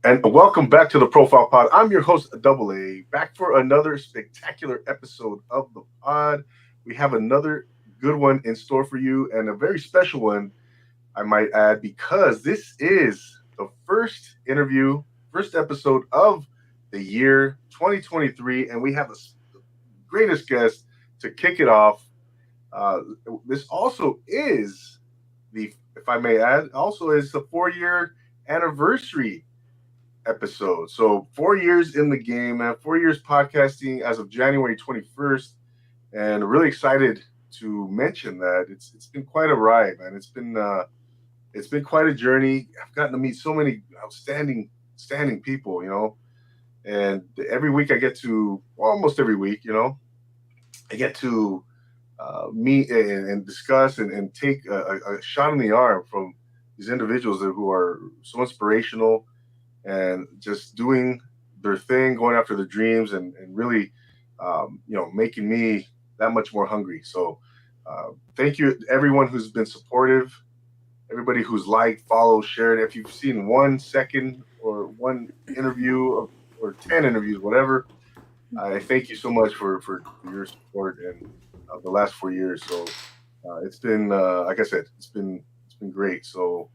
And welcome back to the Profile Pod. I'm your host, Double A, back for another spectacular episode of the pod. We have another good one in store for you, and a very special one, I might add, because this is the first episode of the year 2023, and we have the greatest guest to kick it off. Uh, this also is if I may add, also is the 4 year anniversary episode. So 4 years in the game, man. 4 years podcasting as of January 21st, and really excited to mention that it's been quite a ride, man. It's been quite a journey. I've gotten to meet so many outstanding people, and every week I get to, well, almost every week, I get to meet and discuss and take a shot in the arm from these individuals who are so inspirational and just doing their thing, going after their dreams, and really, making me that much more hungry. So, thank you everyone who's been supportive, everybody who's liked, followed, shared. If you've seen 1 second or one interview or 10 interviews, whatever, I thank you so much for your support and the last 4 years. So it's been, like I said, it's been great. So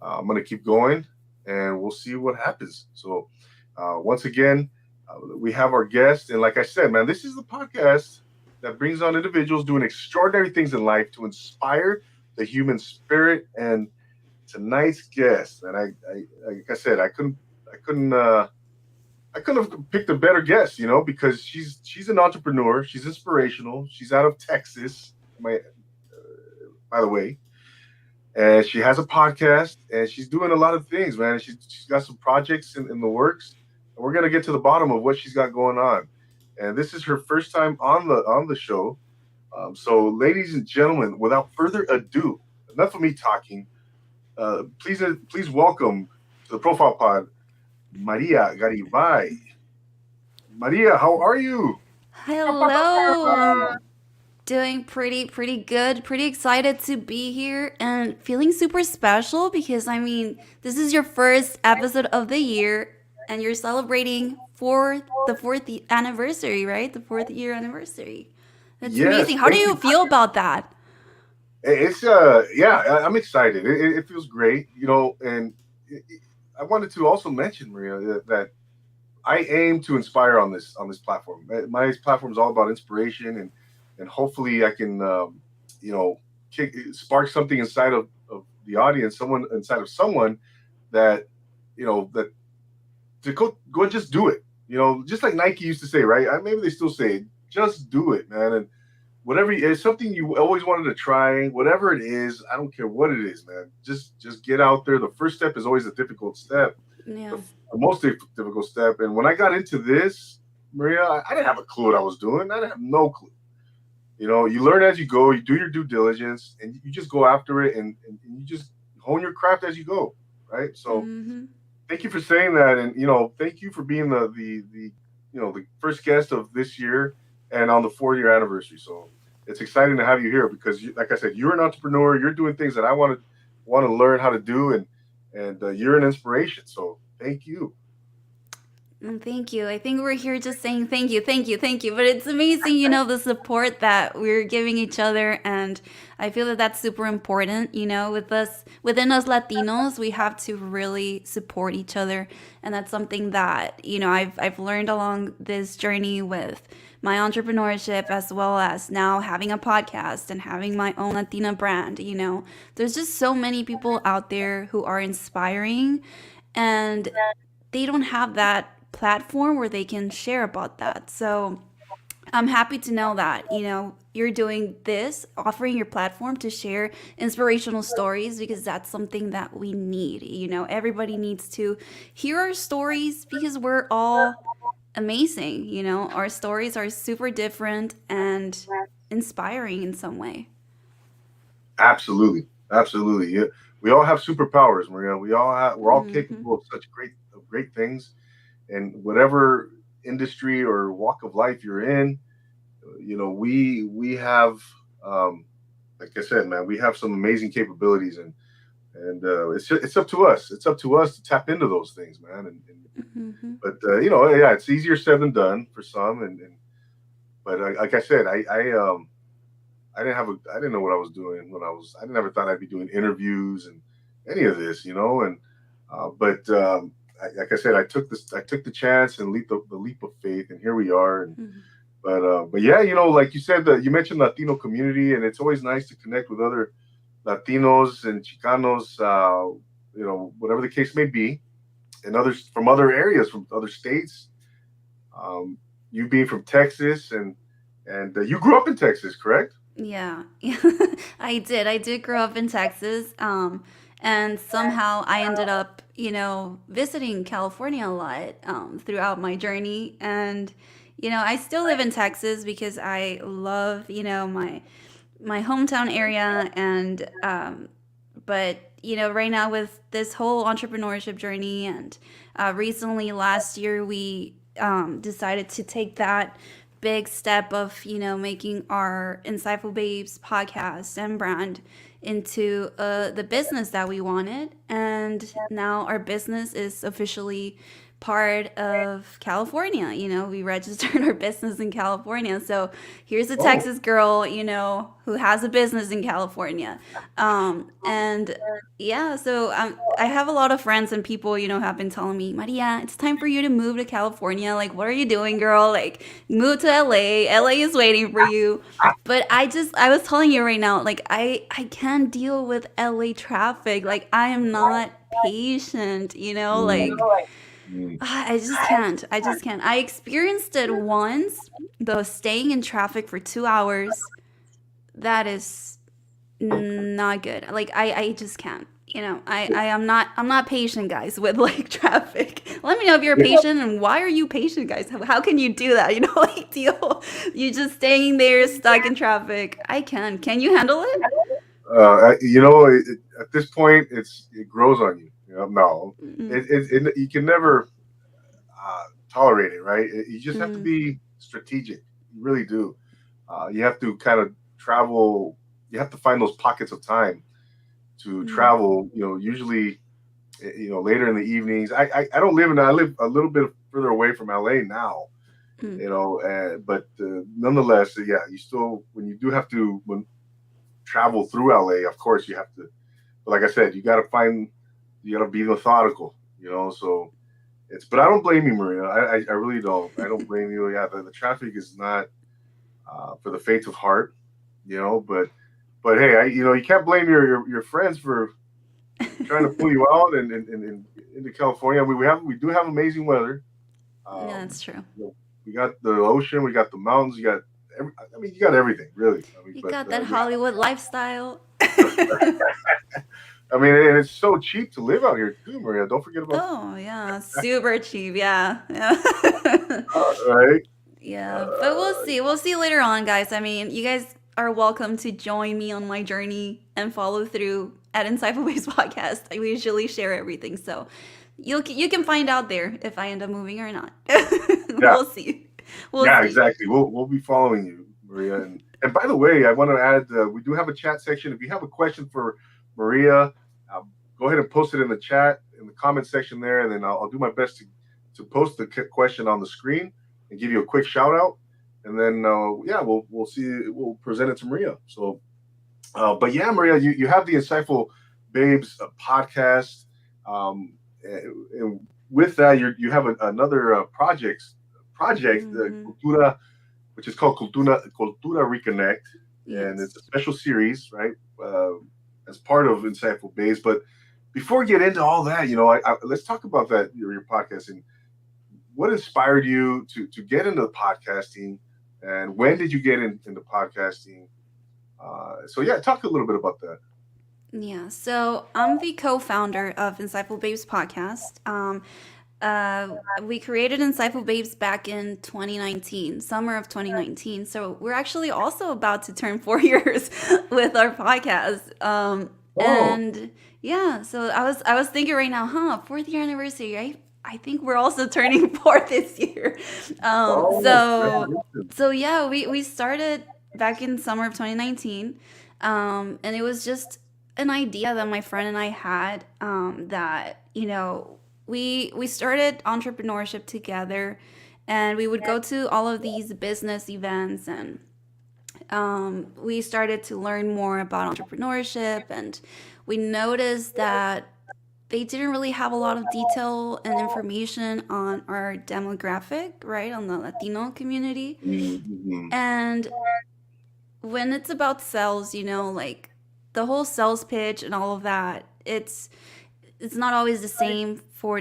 I'm gonna keep going, and we'll see what happens. So once again, we have our guest, and like I said, man, this is the podcast that brings on individuals doing extraordinary things in life to inspire the human spirit. And tonight's guest, and like I said, I couldn't have picked a better guest, because she's an entrepreneur. She's inspirational. She's out of Texas, by the way, and she has a podcast, and she's doing a lot of things, man. She's got some projects in the works, and we're gonna get to the bottom of what she's got going on. And this is her first time on the show. So, ladies and gentlemen, without further ado, enough of me talking. Please welcome to the Profile Pod, Maria Garibay. Maria, how are you? Hello. Doing pretty good. Pretty excited to be here and feeling super special because this is your first episode of the year and you're celebrating for the anniversary, right? The 4th year anniversary. That's Yes, amazing. How do thank you you. feel about that? It's yeah, I'm excited. It feels great, and I wanted to also mention, Maria, that I aim to inspire on this platform. My platform is all about inspiration, and hopefully I can, you know, spark something inside of the audience, someone inside of someone that, that to go and just do it. Just like Nike used to say, right? Maybe they still say it, just do it, man. And whatever it's something you always wanted to try, whatever it is, I don't care what it is, man. Just get out there. The first step is always a difficult step, the, Yeah. the most difficult step. And when I got into this, Maria, I didn't have a clue what I was doing. I didn't have no clue. You learn as you go. You do your due diligence, and you just go after it, and you just hone your craft as you go, right? So Mhm. thank you for saying that, and thank you for being the first guest of this year and on the 4 year anniversary. So it's exciting to have you here because, like I said, you're an entrepreneur. You're doing things that I want to learn how to do, and you're an inspiration. So thank you. Thank you. I think we're here just saying thank you, thank you, thank you. But it's amazing, the support that we're giving each other. And I feel that that's super important, within us Latinos, we have to really support each other. And that's something that, I've learned along this journey with my entrepreneurship as well as now having a podcast and having my own Latina brand. There's just so many people out there who are inspiring and they don't have that platform where they can share about that. So I'm happy to know that, you're doing this, offering your platform to share inspirational stories because that's something that we need. Everybody needs to hear our stories because we're all amazing. Our stories are super different and inspiring in some way. Absolutely, absolutely. Yeah, we all have superpowers, Maria. We're all Hmm. capable of such great things, and whatever industry or walk of life you're in, we have, like I said, man, we have some amazing capabilities, and and it's up to us. It's up to us to tap into those things, man. Hmm. But yeah, it's easier said than done for some. But like I said, I didn't know what I was doing when I never thought I'd be doing interviews and any of this, and but like I said, I took the chance and the leap of faith, and here we are. And but yeah, like you said, that you mentioned Latino community, and it's always nice to connect with other Latinos and Chicanos, whatever the case may be, and others from other areas, from other states. Um, you being from Texas, and you grew up in Texas, correct? Yeah, yeah, I did. I did grow up in Texas, and somehow I ended up, visiting California a lot throughout my journey. And I still live in Texas because I love, my hometown area. And but right now with this whole entrepreneurship journey, and recently last year we decided to take that big step of making our Insightful Babes podcast and brand into the business that we wanted. And now our business is officially part of California. We registered our business in California. So here's a Oh, Texas girl, who has a business in California. And yeah, so I have a lot of friends and people, have been telling me, Maria, it's time for you to move to California. Like, what are you doing, girl? Like, move to LA. LA is waiting for you. But I was telling you right now, like, I can't deal with LA traffic. Like, I am not patient, mm, like, mm, I just can't. I just can't. I experienced it once, though, staying in traffic for 2 hours. That is not good. Like I just can't. I I'm not patient, guys, with like traffic. Let me know if you're patient and why are you patient, guys? How can you do that? Like deal. You just staying there stuck in traffic. I can. Can you handle it? at this point, it grows on you. No, Mm, you can never uh, tolerate it, right? You just have to mm, be strategic. You really do. You have to kind of travel. You have to find those pockets of time to mm, travel. Usually, later in the evenings. I don't live in. I live a little bit further away from LA now. mm. But nonetheless, yeah, you still when you do have to travel through LA, of course you have to. But like I said, you got to be methodical. So it's. But I don't blame you, Maria. I really don't. I don't blame you. Yeah, the traffic is not for the faint of heart. But hey, you can't blame your friends for trying to pull you out and into California. We do have amazing weather. Yeah, Um, that's true. we got the ocean, we got the mountains, you got everything really. You But got that yeah, Hollywood lifestyle. and it's so cheap to live out here too, Maria. Don't forget about Oh yeah, super cheap. Yeah, yeah. right. Yeah, but we'll Uh, see. We'll see later on, guys. I mean, you guys are welcome to join me on my journey and follow through at Insightful Ways Podcast. I usually share everything, so you can find out there if I end up moving or not. yeah, We'll see. We'll yeah, see. exactly. We'll be following you, Maria. And by the way, I want to add we do have a chat section. If you have a question for Maria, go ahead and post it in the chat in the comment section there, and then I'll do my best to post the question on the screen and give you a quick shout out. And then yeah, we'll see. We'll present it to Maria. So, but yeah, Maria, you have the Insightful Babes podcast. And with that, you have another project, Hmm. Cultura, which is called Cultura Reconnect, and it's a Yes. special series, right? As part of Insightful Babes. But before we get into all that, let's talk about that your podcast and what inspired you to get into podcasting, and when did you get into podcasting? So yeah, talk a little bit about that. Yeah. So I'm the co-founder of Insightful Babes podcast. We created Insightful Babes back in 2019, summer of 2019. So we're actually also about to turn 4 years with our podcast. Oh, And yeah, so I was thinking right now, fourth year anniversary. I think we're also turning four this year. Um, oh, so congratulations. so yeah, we started back in summer of 2019, and it was just an idea that my friend and I had, that we started entrepreneurship together, and we would go to all of these business events, and we started to learn more about entrepreneurship, and we noticed that they didn't really have a lot of detail and information on our demographic, right, on the Latino community. Mm-hmm. And when it's about sales, like the whole sales pitch and all of that, it's not always the same for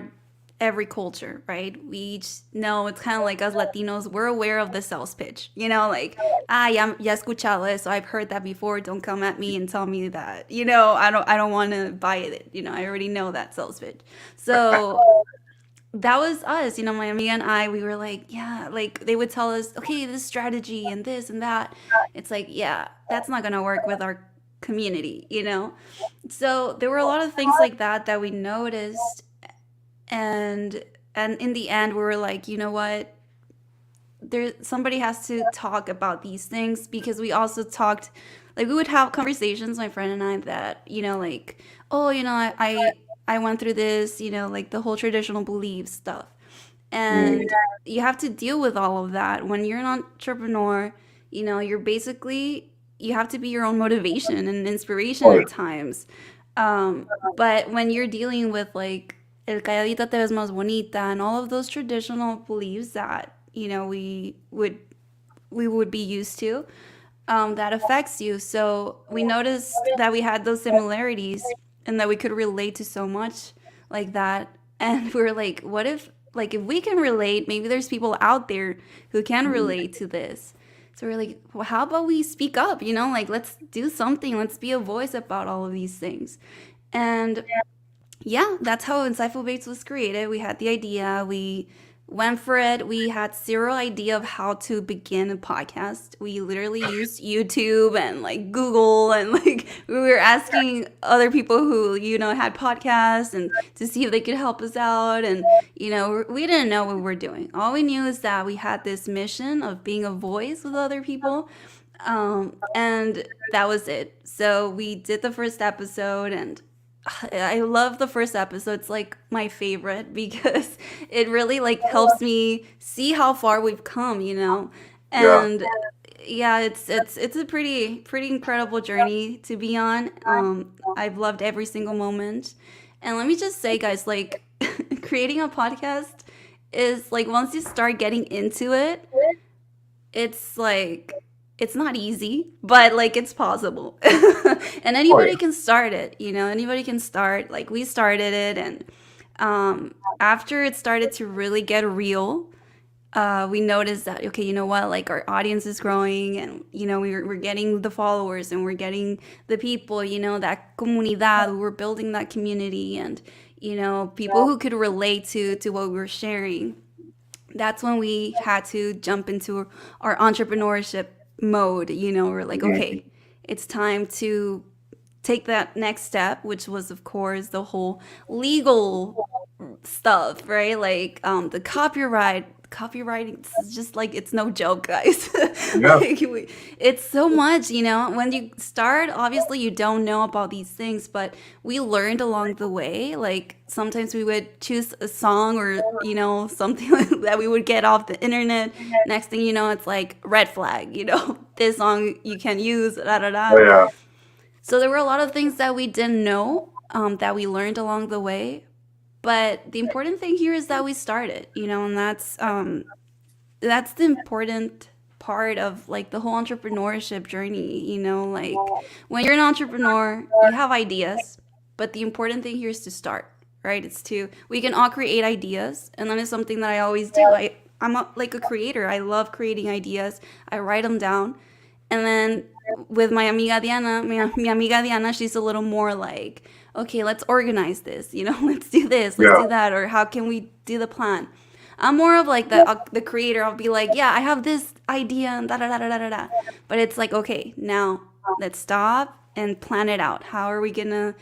every culture, right? We each know it's kind of like us Latinos, we're aware of the sales pitch, like, ya escuchado eso, I've heard that before. Don't come at me and tell me that, I don't want to buy it. I already know that sales pitch. So that was us, my amiga and I. We were like, yeah, like they would tell us, okay, this strategy and this and that. It's like, yeah, that's not gonna work with our community. So there were a lot of things like that we noticed, and in the end, we were like, you know what? There, somebody has to talk about these things, because we also talked, like we would have conversations, my friend and I, that like, oh, I went through this, like the whole traditional belief stuff, Mm-hmm. and you have to deal with all of that when you're an entrepreneur. You're basically, you have to be your own motivation and inspiration Oh, yeah. at times. But when you're dealing with like el calladita te ves más bonita and all of those traditional beliefs that we would be used to, that affects you. So we noticed that we had those similarities and that we could relate to so much like that. And we were like, what if, like, if we can relate, maybe there's people out there who can relate to this. So we're like, well, how about we speak up? Like, let's do something. Let's be a voice about all of these things. And yeah, that's how Insightful Bates was created. We had the idea, we went for it. We had zero idea of how to begin a podcast. We literally used YouTube and like Google, and like we were asking other people who had podcasts, and to see if they could help us out. And we didn't know what we were doing. All we knew is that we had this mission of being a voice with other people, and that was it. So we did the first episode, and I love the first episode. It's like my favorite because it really like helps me see how far we've come. Yeah. And yeah, it's a pretty incredible journey to be on. I've loved every single moment. And let me just say, guys, like creating a podcast is like, once you start getting into it, it's like, it's not easy, but like it's possible. And Oh, anybody yeah. can start it. Anybody can start. Like we started it, and after it started to really get real, we noticed that, okay, you know what, like our audience is growing, and we're getting the followers, and we're getting the people, that comunidad. We were building that community, and people who could relate to what we were sharing. That's when we had to jump into our entrepreneurship mode. We're like, Mhm. okay, it's time to take that next step, which was, of course, the whole legal stuff, right? Like the copywriting is just like, it's no joke, guys. Yeah. Like it's so much. When you start, obviously you don't know about these things, but we learned along the way. Like sometimes we would choose a song, or something that we would get off the internet. Next thing you know, it's like red flag. This song you can use, da da Oh, da. yeah. So there were a lot of things that we didn't know, that we learned along the way. But the important thing here is that we started, and that's the important part of like the whole entrepreneurship journey. Like when you're an entrepreneur, you have ideas, but the important thing here is to start, right? We can all create ideas, and that is something that I always do. Like a creator. I love creating ideas. I write them down, and then with my amiga Diana, mi amiga Diana, she's a little more like, okay, let's organize this, let's do this, let's Yeah. do that, or how can we do the plan? I'm more of like the creator. I'll be like, yeah, I have this idea, and da da da da da da da. But it's like, okay, now let's stop and plan it out. How are we gonna,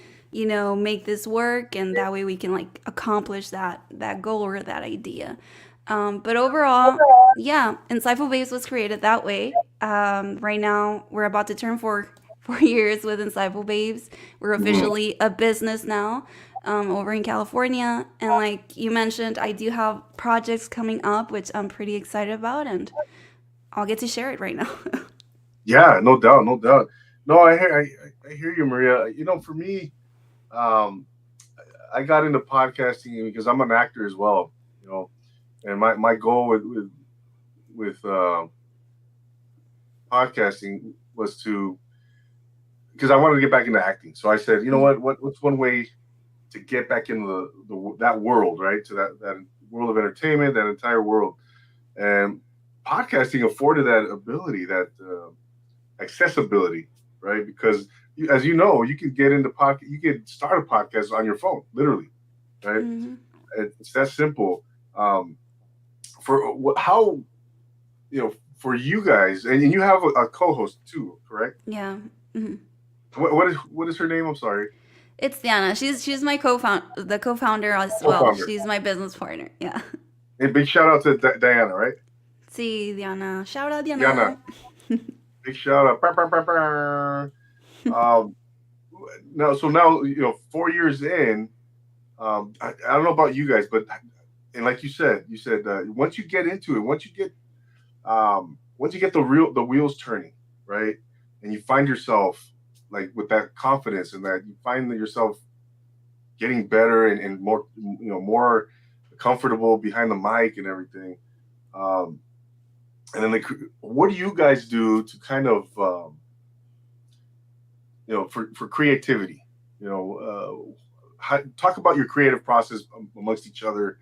make this work? And that way we can like accomplish that goal or that idea. But overall, yeah, Insightful Babes was created that way. Right now, we're about to turn 4 years with Insightful Babes. We're Mhm. officially a business now, over in California. And like you mentioned, I do have projects coming up, which I'm pretty excited about, and I'll get to share it right now. Yeah, no doubt, no doubt. No, I hear you, Maria. For me, um, I got into podcasting because I'm an actor as well. You know, and my goal with podcasting was to because I wanted to get back into acting. So I said, you know Mm, what's one way to get back into the that world, right? To that world of entertainment, that entire world, and podcasting afforded that ability, that accessibility, right? Because as you know, you can get into podcast, you can start a podcast on your phone, literally, right? mm-hmm. It's that simple. Um, for how for you guys, and you have a co-host too, correct? Yeah. Hmm. What is her name? I'm sorry, It's Diana. She's my the co-founder as well. co-founder. She's my business partner. Yeah. A big shout out to Diana, right? See, Diana. Shout out, Diana, Diana. big shout out. Bah, bah, bah, bah. Um, now 4 years in. I don't know about you guys, but and like you said once you get into it, once you get the wheels turning, right, and you find yourself like with that confidence and that you find yourself getting better and more more comfortable behind the mic and everything. Um, and then what do you guys do to kind of for creativity? Talk about your creative process amongst each other.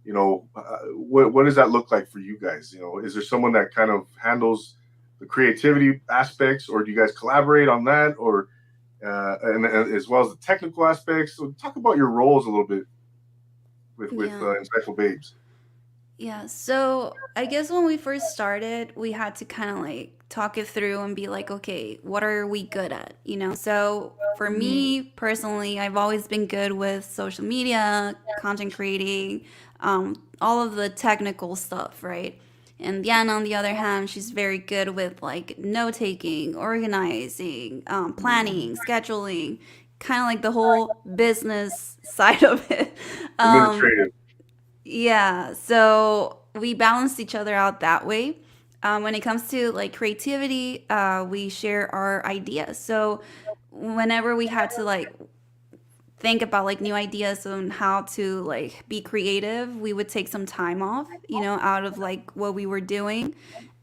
What does that look like for you guys? Is there someone that kind of handles the creativity aspects, or do you guys collaborate on that, or and as well as the technical aspects? So talk about your roles a little bit with Yeah. Insightful Babes. Yeah, so I guess when we first started, we had to kind of like talk it through and be like, okay, what are we good at? So for Mm, me personally, I've always been good with social media, content creating, all of the technical stuff, right? And Diana, on the other hand, she's very good with like note taking, organizing, planning, scheduling, kind of like the whole business side of it. Um, administrative. yeah, so we balanced each other out that way. When it comes to like creativity, we share our ideas. So whenever we had to like think about like new ideas on how to like be creative, we would take some time off, out of like what we were doing.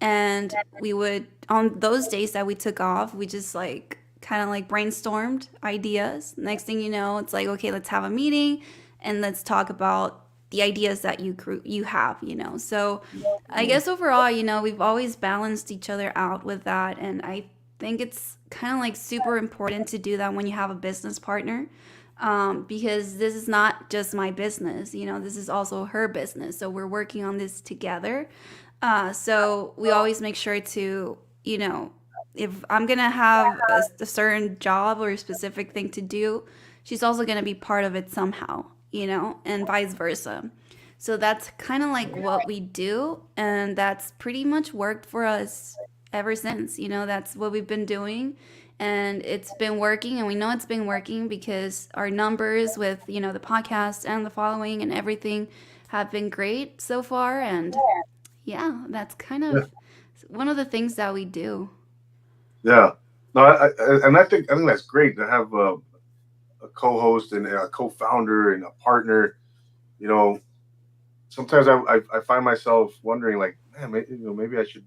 And we would, on those days that we took off, we just like kind of like brainstormed ideas. Next thing you know, it's like, okay, let's have a meeting and let's talk about the ideas that you have, So I Mm, guess overall, we've always balanced each other out with that. And I think it's kind of like super important to do that when you have a business partner, because this is not just my business, this is also her business. So we're working on this together. So we always make sure to, if I'm going to have a certain job or a specific thing to do, she's also going to be part of it somehow, and vice versa. So that's kind of like what we do. And that's pretty much worked for us ever since. That's what we've been doing. And it's been working. And we know it's been working because our numbers with, the podcast and the following and everything have been great so far. And yeah, that's kind yeah, of one of the things that we do. yeah. No, and I think that's great to have a co-host and a co-founder and a partner. You know, Sometimes I find myself wondering, like, man, maybe I should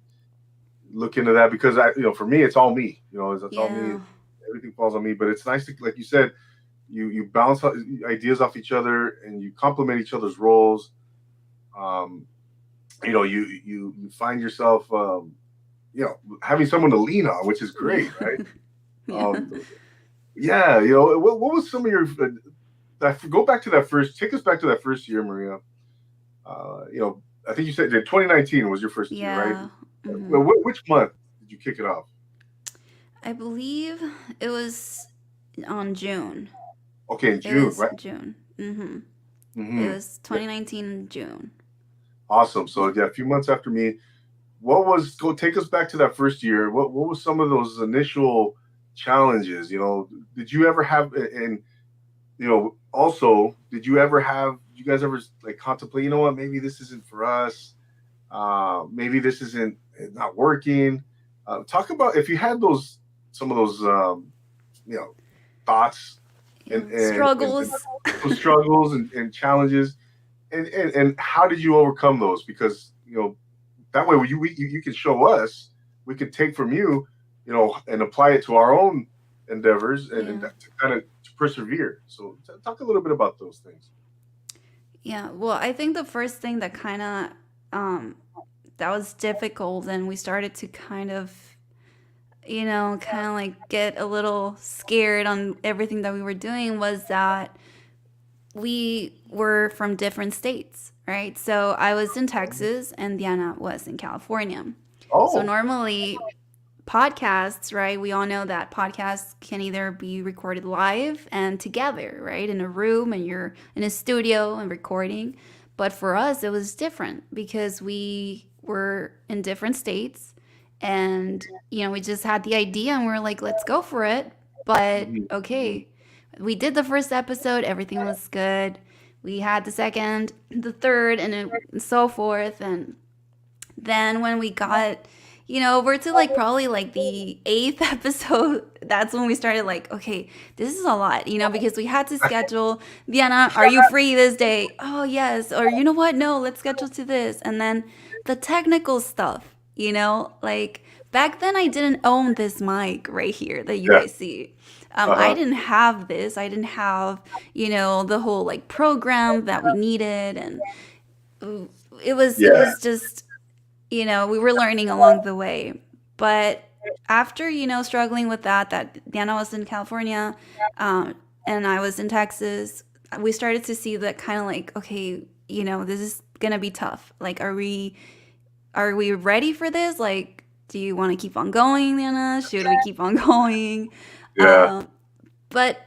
look into that because for me, it's all me. It's all me. Yeah. Everything falls on me. But it's nice to, like you said, you bounce ideas off each other and you complement each other's roles. Um, you find yourself, having someone to lean on, which is Yeah. great, right? Yeah. Um, yeah, what was some of your go back to that first, take us back to that first year, Maria. I think you said that 2019 was your first year, right? Yeah. Hmm. Well, which month did you kick it off? I believe it was on June. Okay, in It June, was right? June. Hmm. It Mm-hmm. was 2019 June. Awesome. So Yeah. yeah, a few months after me, what was go take us back to that first year? What was some of those initial challenges. Did you ever have, and also, did you ever have, you guys ever like contemplate, what, maybe this isn't for us, maybe this isn't, it's not working. Talk about if you had some of those, you know, thoughts, Yeah, and struggles. those struggles and challenges, and how did you overcome those? Because that way you can show us, we can take from you, and apply it to our own endeavors, and Yeah. to kind of to persevere. So talk a little bit about those things. Yeah. Well, I think the first thing that kind of um that was difficult and we started to kind of kind of like get a little scared on everything that we were doing was that we were from different states, right? So I was in Texas and Diana was in California. So Oh, normally podcasts, right? We all know that podcasts can either be recorded live and together, right? In a room and you're in a studio and recording. But for us, it was different because we were in different states and, we just had the idea and we are like, let's go for it. But mhm. okay, we did the first episode, everything was good. We had the second, the third, and so forth. And then when we got, over to like probably like the eighth episode, that's when we started like, okay, this is a lot, because we had to schedule, Diana, are you free this day? Oh, yes. Or you know what? No, let's schedule to this. And then the technical stuff, like back then I didn't own this mic right here that you Yeah. guys see. I Uh-huh. didn't have this. I didn't have, the whole like program that we needed. And it was Yeah. just we were learning along the way. But after, struggling with that Diana was in California, and I was in Texas, we started to see that kind of like, okay, this is gonna be tough. Like, are we ready for this? Like, do you want to keep on going, Diana? Should we keep on going? Yeah. Um, but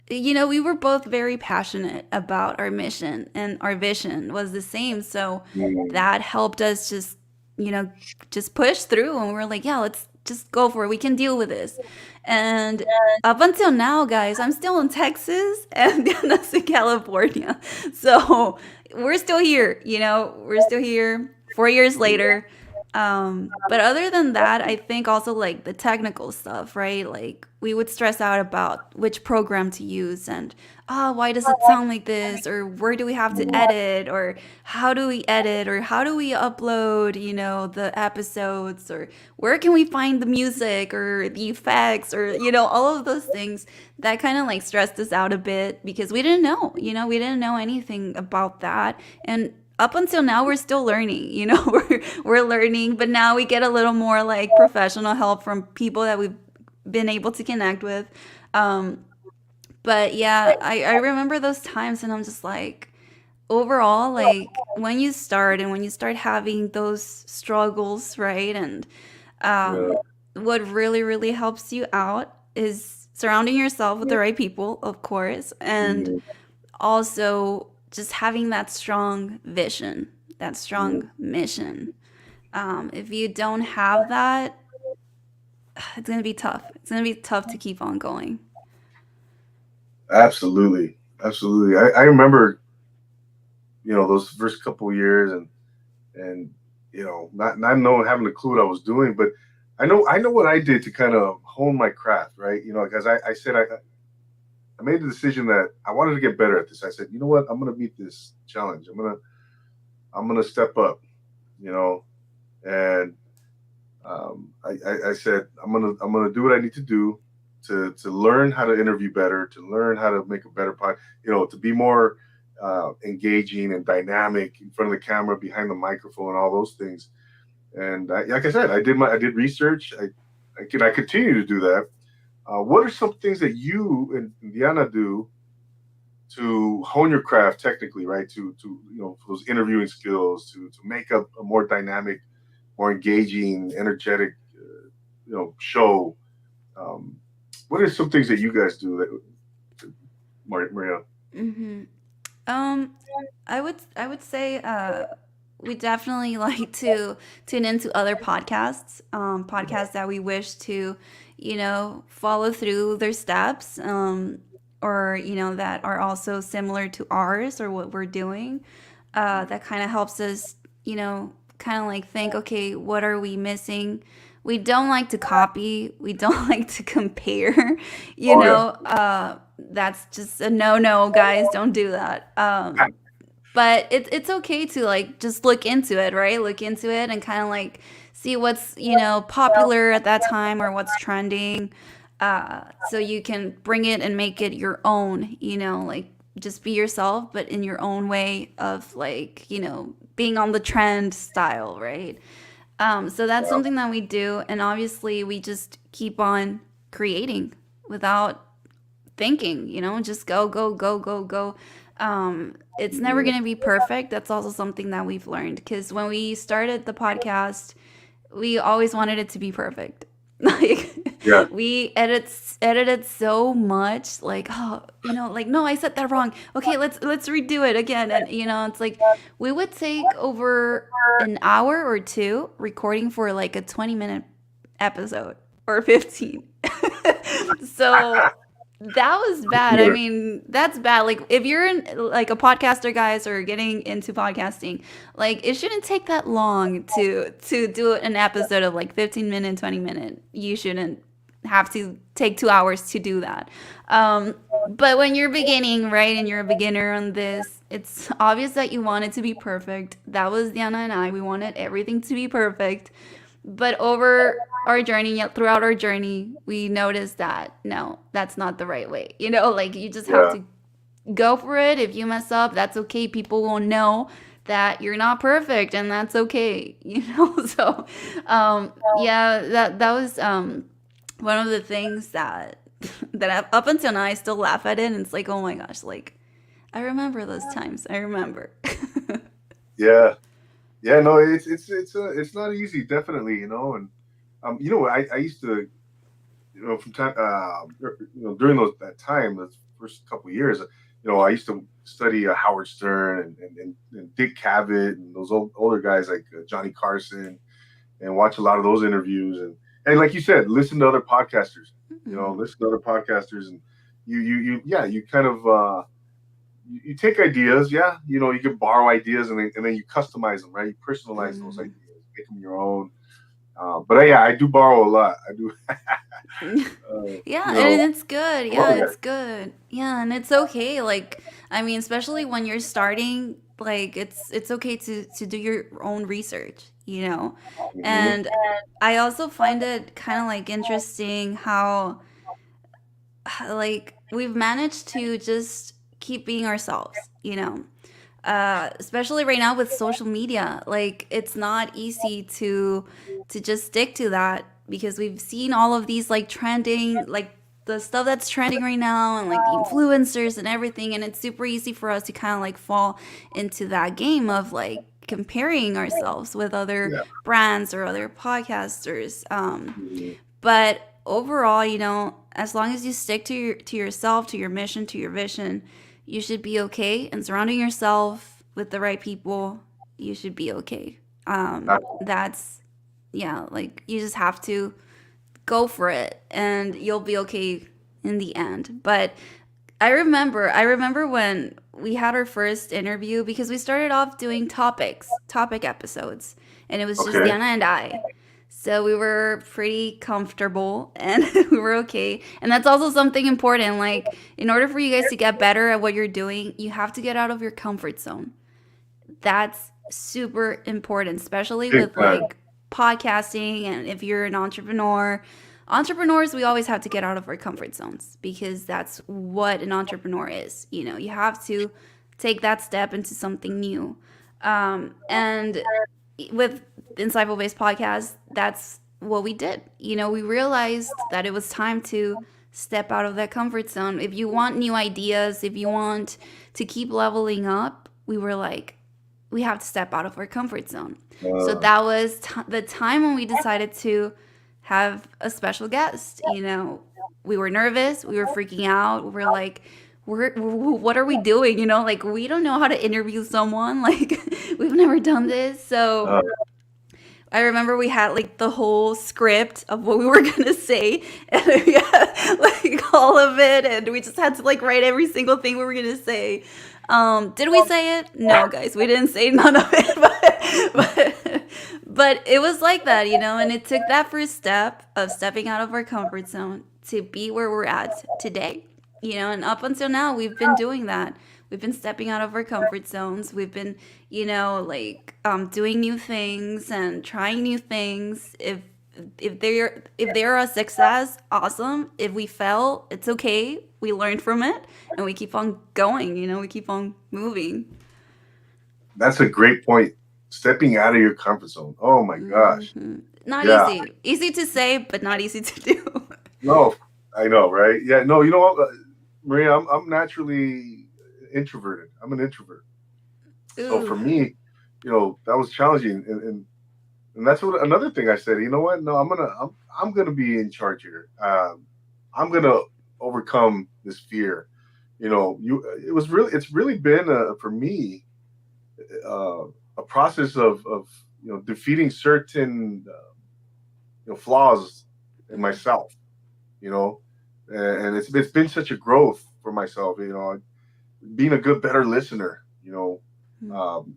we were both very passionate about our mission and our vision was the same. So Mm. that helped us you know, just push through. And we were like, yeah, let's just go for it. We can deal with this. And up until now, guys, I'm still in Texas and Diana's in California. So we're still here, we're still here 4 years later. But other than that, I think also like the technical stuff, right? Like we would stress out about which program to use and why does it sound like this, or where do we have to edit, or how do we edit, or how do we upload, the episodes, or where can we find the music or the effects, or all of those things that kind of like stressed us out a bit because we didn't know, we didn't know anything about that. And up until now we're still learning, we're learning, but now we get a little more like professional help from people that we've been able to connect with. But yeah, I remember those times and I'm just like, overall, like when you start and when you start having those struggles, right? And Yeah. what really, really helps you out is surrounding yourself with the right people, of course, and Mm. also just having that strong vision, that Mm. strong mission. If you don't have that, it's gonna be tough. It's gonna be tough to keep on going. Absolutely. Absolutely. I remember, those first couple of years, and not knowing, having a clue what I was doing, but I know what I did to kind of hone my craft, right? Because I said I made the decision that I wanted to get better at this. I said, you know what, I'm gonna meet this challenge. I'm gonna step up, you know, and I said I'm gonna do what I need to do to learn how to interview better, to learn how to make a better pod, to be more engaging and dynamic in front of the camera, behind the microphone, all those things. And like I said, I did research. I continue to do that. What are some things that you and Diana do to hone your craft technically, right? To for those interviewing skills, to make up a more dynamic, more engaging, energetic, show. Um, what are some things that you guys do that, Maria? Hmm. Um, I would say we definitely like to tune into other podcasts, podcasts that we wish to, follow through their steps, or that are also similar to ours or what we're doing. That kind of helps us, kind of like think, okay, what are we missing? We don't like to copy. We don't like to compare. Oh yeah. That's just a no, guys. Don't do that. But it's okay to like just look into it, right? Look into it and kind of like see what's popular at that time or what's trending, so you can bring it and make it your own. Like just be yourself, but in your own way of like being on the trend style, right? So that's Yeah. something that we do, and obviously we just keep on creating without thinking, just go, go, go, go, go. It's never Mhm. going to be perfect. That's also something that we've learned because when we started the podcast, we always wanted it to be perfect. Like Yeah. we edited so much, like, oh, like, no, I said that wrong. Okay, let's redo it again. And it's like we would take over an hour or two recording for like a 20-minute episode or 15. So that was bad. I Yeah. mean, that's bad. Like if you're in, like a podcaster, guys, or getting into podcasting, like it shouldn't take that long to do an episode of like 15-minute, 20-minute. You shouldn't have to take 2 hours to do that. But when you're beginning, right, and you're a beginner on this, it's obvious that you want it to be perfect. That was Diana and I. We wanted everything to be perfect. But over our journey, throughout our journey, we noticed that no, that's not the right way. Like you just have Yeah. to go for it. If you mess up, that's okay. People will know that you're not perfect, and that's okay. So, yeah, that was one of the things that up until now I still laugh at it, and it's like, oh my gosh, like I remember those times. I remember. Yeah. Yeah. No, it's not easy, definitely. And I used to, from time, during that time, the first couple of years, I used to study Howard Stern and Dick Cavett and those older guys like Johnny Carson, and watch a lot of those interviews, and like you said, listen to other podcasters. Mhm. Listen to other podcasters, and yeah, you kind of you take ideas, yeah, you can borrow ideas, and then you customize them, right? You personalize those Mhm. ideas, make them your own. But yeah, I do borrow a lot. I do. Yeah, You and know, it's good. oh Yeah, yeah. it's good. Yeah, and it's okay. Like, I mean, especially when you're starting, like it's okay to do your own research. Hmm. And I also find it kind of like interesting how like we've managed to just keep being ourselves. Especially right now with social media, like it's not easy to just stick to that because we've seen all of these like trending, like the stuff that's trending right now, and like the influencers and everything, and it's super easy for us to kind of like fall into that game of like comparing ourselves with other Yeah. brands or other podcasters. Mhm. But overall, as long as you stick to yourself, to your mission, to your vision, you should be okay. And surrounding yourself with the right people, you should be okay. That's yeah, like you just have to go for it, and you'll be okay in the end. But I remember when we had our first interview because we started off doing topic episodes, and it was just Okay. Diana and I. So we were pretty comfortable and we were okay. And that's also something important. Like, in order for you guys to get better at what you're doing, you have to get out of your comfort zone. That's super important, especially Big with time. like podcasting. And if you're an entrepreneur, entrepreneurs, we always have to get out of our comfort zones because that's what an entrepreneur is. You have to take that step into something new. And with Insightful Based Podcast, that's what we did. We realized that it was time to step out of that comfort zone. If you want new ideas, if you want to keep leveling up, we were like, we have to step out of our comfort zone. So Uh, that was the time when we decided to have a special guest. We were nervous, we were freaking out. We were like, what are we doing? You know, like we don't know how to interview someone. Like we've never done this. So Uh, I remember we had like the whole script of what we were gonna say, and we had like all of it, and we just had to like write every single thing we were gonna say. Did we say it? No, guys, we didn't say none of it, but it was like that, you know, and it took that first step of stepping out of our comfort zone to be where we're at today, you know, and up until now, we've been doing that. We've been stepping out of our comfort zones. We've been, you know, like doing new things and trying new things. If they're a success, awesome. If we fail, it's okay. We learn from it and we keep on going. You know, we keep on moving. that's a great point. Stepping out of your comfort zone. Oh my gosh. Not Yeah. easy. Easy to say, but not easy to do. No, I know, right? Yeah. No, you know what, Maria? I'm naturally introverted. I'm an introvert. So Ooh. for me, that was challenging, and that's what another thing I said. You know what? No, I'm gonna be in charge here. I'm gonna overcome this fear. It's really been for me uh, a process of defeating certain flaws in myself. You know, and it's been such a growth for myself. Being a better listener. Um,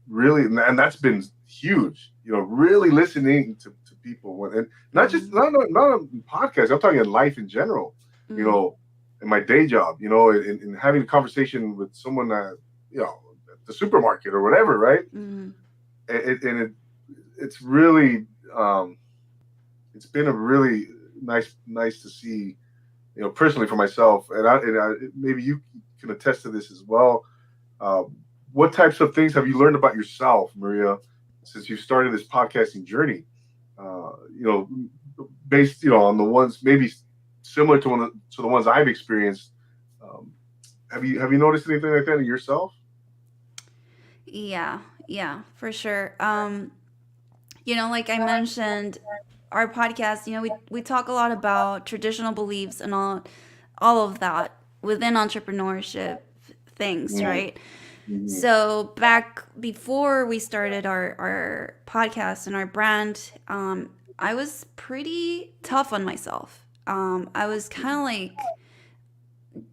really, and that's been huge. Really listening to people, and not just not on podcasts. I'm talking in life in general. You Mm, know, in my day job. In having a conversation with someone that at the supermarket or whatever, right? mm, It's really it's been a really nice to see. Personally for myself, and maybe you can attest to this as well. Um, what types of things have you learned about yourself, Maria, since you started this podcasting journey? Uh, you know, based on the ones maybe similar to the ones I've experienced. Um, have you noticed anything like that in yourself? yeah, yeah, for sure. You know, like I mentioned, our podcast, you know, we talk a lot about traditional beliefs and all of that within entrepreneurship things, right? Mm-hmm. So back before we started our podcast and our brand, I was pretty tough on myself. I was kind of like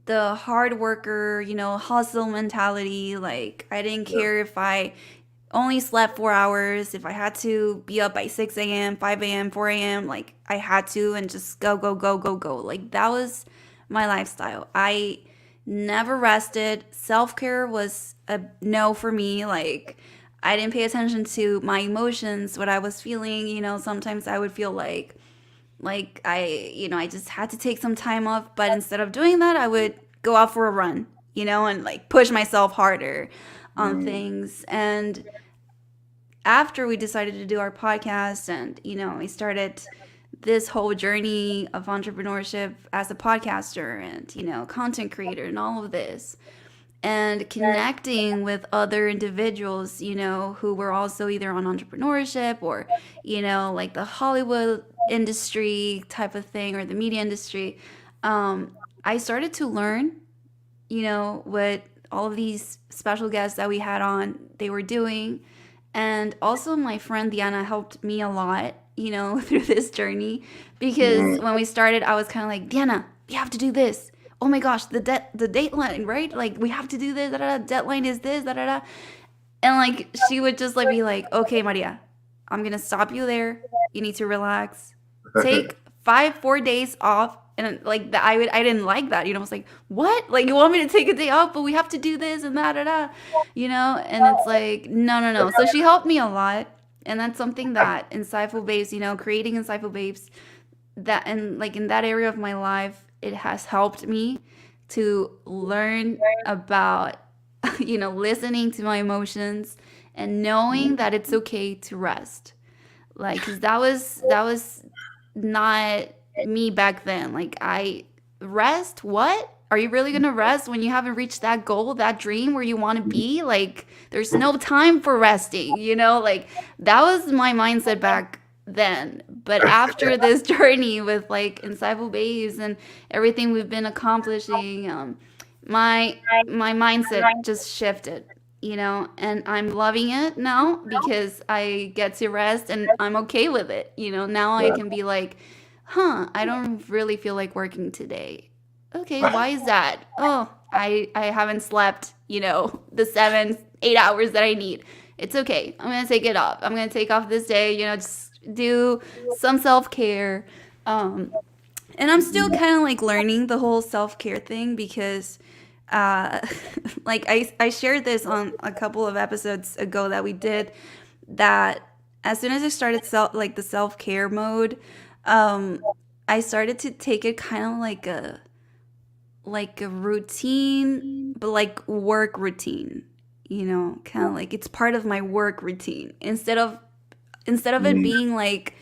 the hard worker, you know, hustle mentality. Like I didn't Yeah. care if I only slept 4 hours, if I had to be up by 6 a.m., 5 a.m., 4 a.m., like I had to and just go, go, go, go, go. Like that was my lifestyle. I never rested. Self care was a no for me. Like I didn't pay attention to my emotions, what I was feeling. You know, sometimes I would feel like I just had to take some time off. But instead of doing that, I would go out for a run, you know, and like push myself harder on Mm-hmm. things. And after we decided to do our podcast and, you know, we started this whole journey of entrepreneurship as a podcaster and, you know, content creator and all of this and connecting with other individuals, you know, who were also either on entrepreneurship or, you know, like the Hollywood industry type of thing or the media industry, I started to learn, you know, what all of these special guests that we had on they were doing. And also my friend Diana helped me a lot, you know, through this journey because Mm-hmm. when we started I was kind of like, Diana, we have to do this. Oh my gosh, the dateline, right? Like we have to do this, da, da, da. Deadline is this, da, da, da. And like she would just like be like, "Okay, Maria, I'm going to stop you there. You need to relax. Take 4 days off." And like that, I didn't like that. You know, I was like, what? Like you want me to take a day off, but we have to do this and that, da, da. You know, and it's like, no, no, no. So she helped me a lot, and that's something that Insightful Babes, you know, creating Insightful Babes, that and like in that area of my life, it has helped me to learn about, you know, listening to my emotions and knowing that it's okay to rest. Like, cause that was not me back then. Like I rest? What? Are you really gonna rest when you haven't reached that goal, that dream where you want to be? Like, there's no time for resting, you know? Like, that was my mindset back then. But after this journey with like Insightful Babes and everything we've been accomplishing, my my mindset just shifted, and I'm loving it now because I get to rest and I'm okay with it. Now I Yeah. can be like, I don't really feel like working today. Okay, why is that? Oh, I haven't slept, the 7 8 hours that I need. It's okay. I'm gonna take it off. I'm gonna take off this day, just do some self-care. And I'm still kind of like learning the whole self-care thing because uh like I shared this on a couple of episodes ago that we did, that as soon as I started like the self-care mode, um I started to take it kind of like a routine, but like work routine, kind of like it's part of my work routine instead of it Mm. being like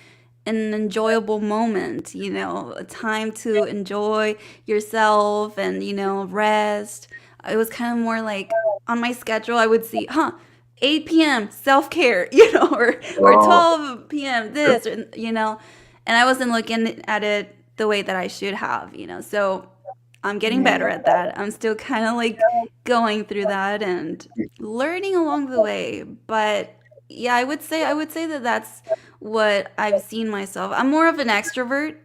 an enjoyable moment, a time to enjoy yourself and, rest. It was kind of more like on my schedule, I would see, 8 p.m. self care, or Oh, 12 p.m. yeah. this, and I wasn't looking at it the way that I should have, So I'm getting better Mm. at that. I'm still kind of like going through that and learning along the way. But yeah, I would say that that's what I've seen myself. I'm more of an extrovert.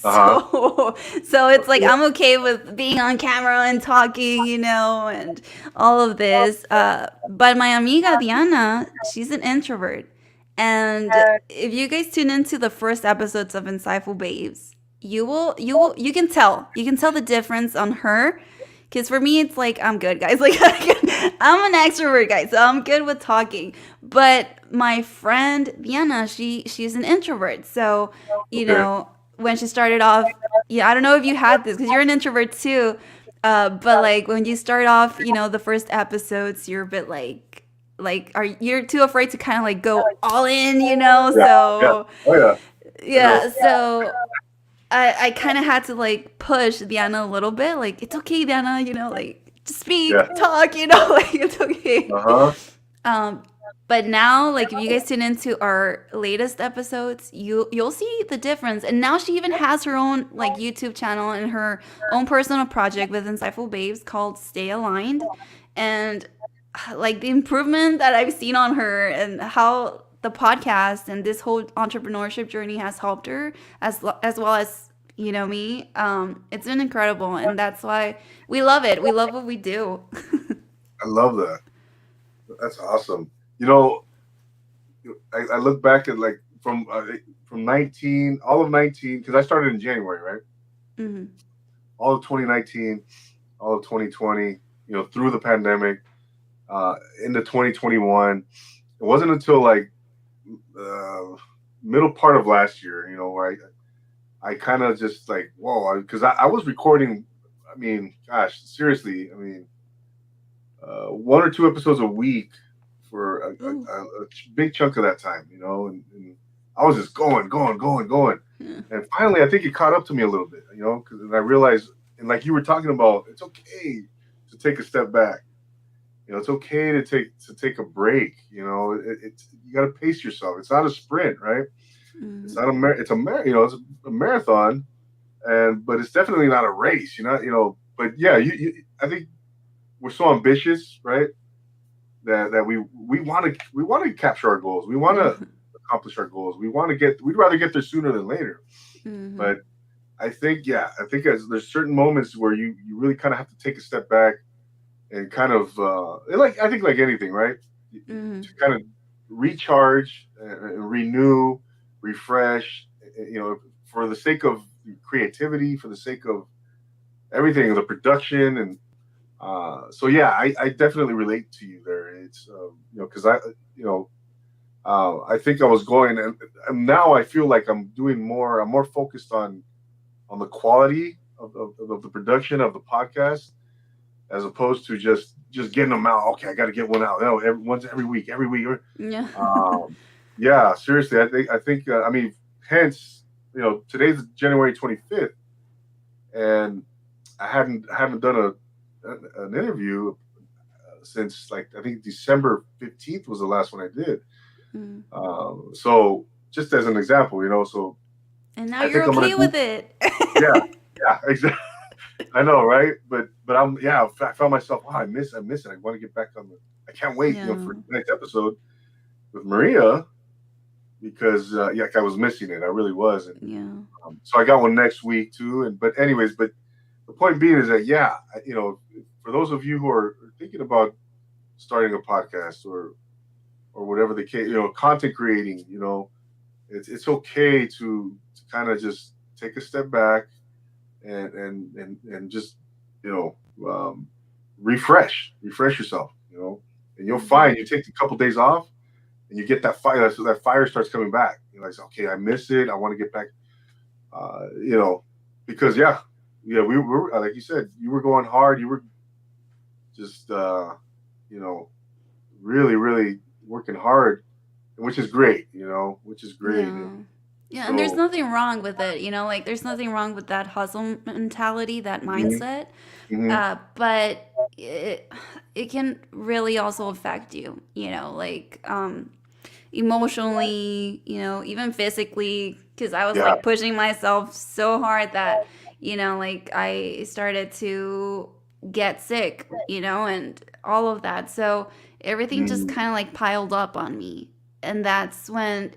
Uh-huh. So it's like I'm okay with being on camera and talking, and all of this. But my amiga Diana, she's an introvert. And if you guys tune into the first episodes of Insightful Babes, you can tell the difference on her. Because for me, it's like I'm good, guys. Like I'm an extrovert, guys, so I'm good with talking. But my friend Diana, she's an introvert. So, you Okay. know, when she started off, yeah, I don't know if you had this because you're an introvert too. But like when you start off, the first episodes, you're a bit like are you're too afraid to kind of like go all in, Yeah. Yeah. so Oh yeah. I know. yeah, so I kind of had to like push Diana a little bit, like it's okay, Diana, like just Yeah. speak, talk, like it's okay. Uh-huh. Um, but now, like if you guys tune into our latest episodes, you'll see the difference. And now she even has her own like YouTube channel and her own personal project with Insightful Babes called Stay Aligned, and like the improvement that I've seen on her and how the podcast and this whole entrepreneurship journey has helped her as well as me. It's been incredible, and that's why we love it. We love what we do. I love that. That's awesome. You know, I look back at like from 19, all of 19, because I started in January, right? Hmm. All of 2019, all of 2020, through the pandemic, uh, into 2021. It wasn't until like uh, middle part of last year, where I kind of just like, whoa, because I was recording. I mean, gosh, seriously, I mean, 1 or 2 episodes a week for Ooh. a big chunk of that time, and I was just going, going, going, going. Yeah. And finally, I think it caught up to me a little bit, because I realized, and like you were talking about, it's okay to take a step back. It's okay to take a break. It's you got to pace yourself. It's not a sprint, right? It's Hmm. not it's a marathon, but it's definitely not a race. But yeah, I think we're so ambitious, right? That we want to capture our goals. We want Yeah. to accomplish our goals. We'd rather get there sooner than later. Hmm. But I think there's certain moments where you really kind of have to take a step back and kind of like I think like anything, right? To Hmm. kind of recharge, renew, refresh. For the sake of creativity, for the sake of everything, the production, and so yeah, I definitely relate to you there. It's because you know I think I was going, and now I feel like I'm doing more. I'm more focused on the quality of the production of the podcast as opposed to just getting them out. Okay, I got to get one out. No, once every week. Yeah. Um, yeah, seriously, I think I mean, hence today's January 25th, and I haven't done an interview since like I think December 15th was the last one I did. Mm. So just as an example, so And now I you're think I'm gonna okay do with it. yeah, yeah, exactly. I know, right? But I found myself. Wow, I miss it. I want to get back on the. I can't wait, Yeah. for the next episode with Maria because I was missing it. I really was, and Yeah. so I got one next week too. And but anyways, but the point being is that for those of you who are thinking about starting a podcast or whatever the case, content creating, it's okay to kind of just take a step back and just you know um, refresh yourself, and you'll Hmm. find you take a couple days off and you get that fire, so that fire starts coming back. You're like, okay, I miss it, I want to get back, because we were, like you said, you were going hard, you were just you know really working hard, which is great, which is great. Yeah. And Yeah, and there's so nothing wrong with it, like there's nothing wrong with that hustle mentality, that mhm, mindset. mhm, But it can really also affect you, like emotionally, even physically, because I was yeah, like pushing myself so hard that, like I started to get sick, and all of that. So everything just mm, kind of like piled up on me. And that's when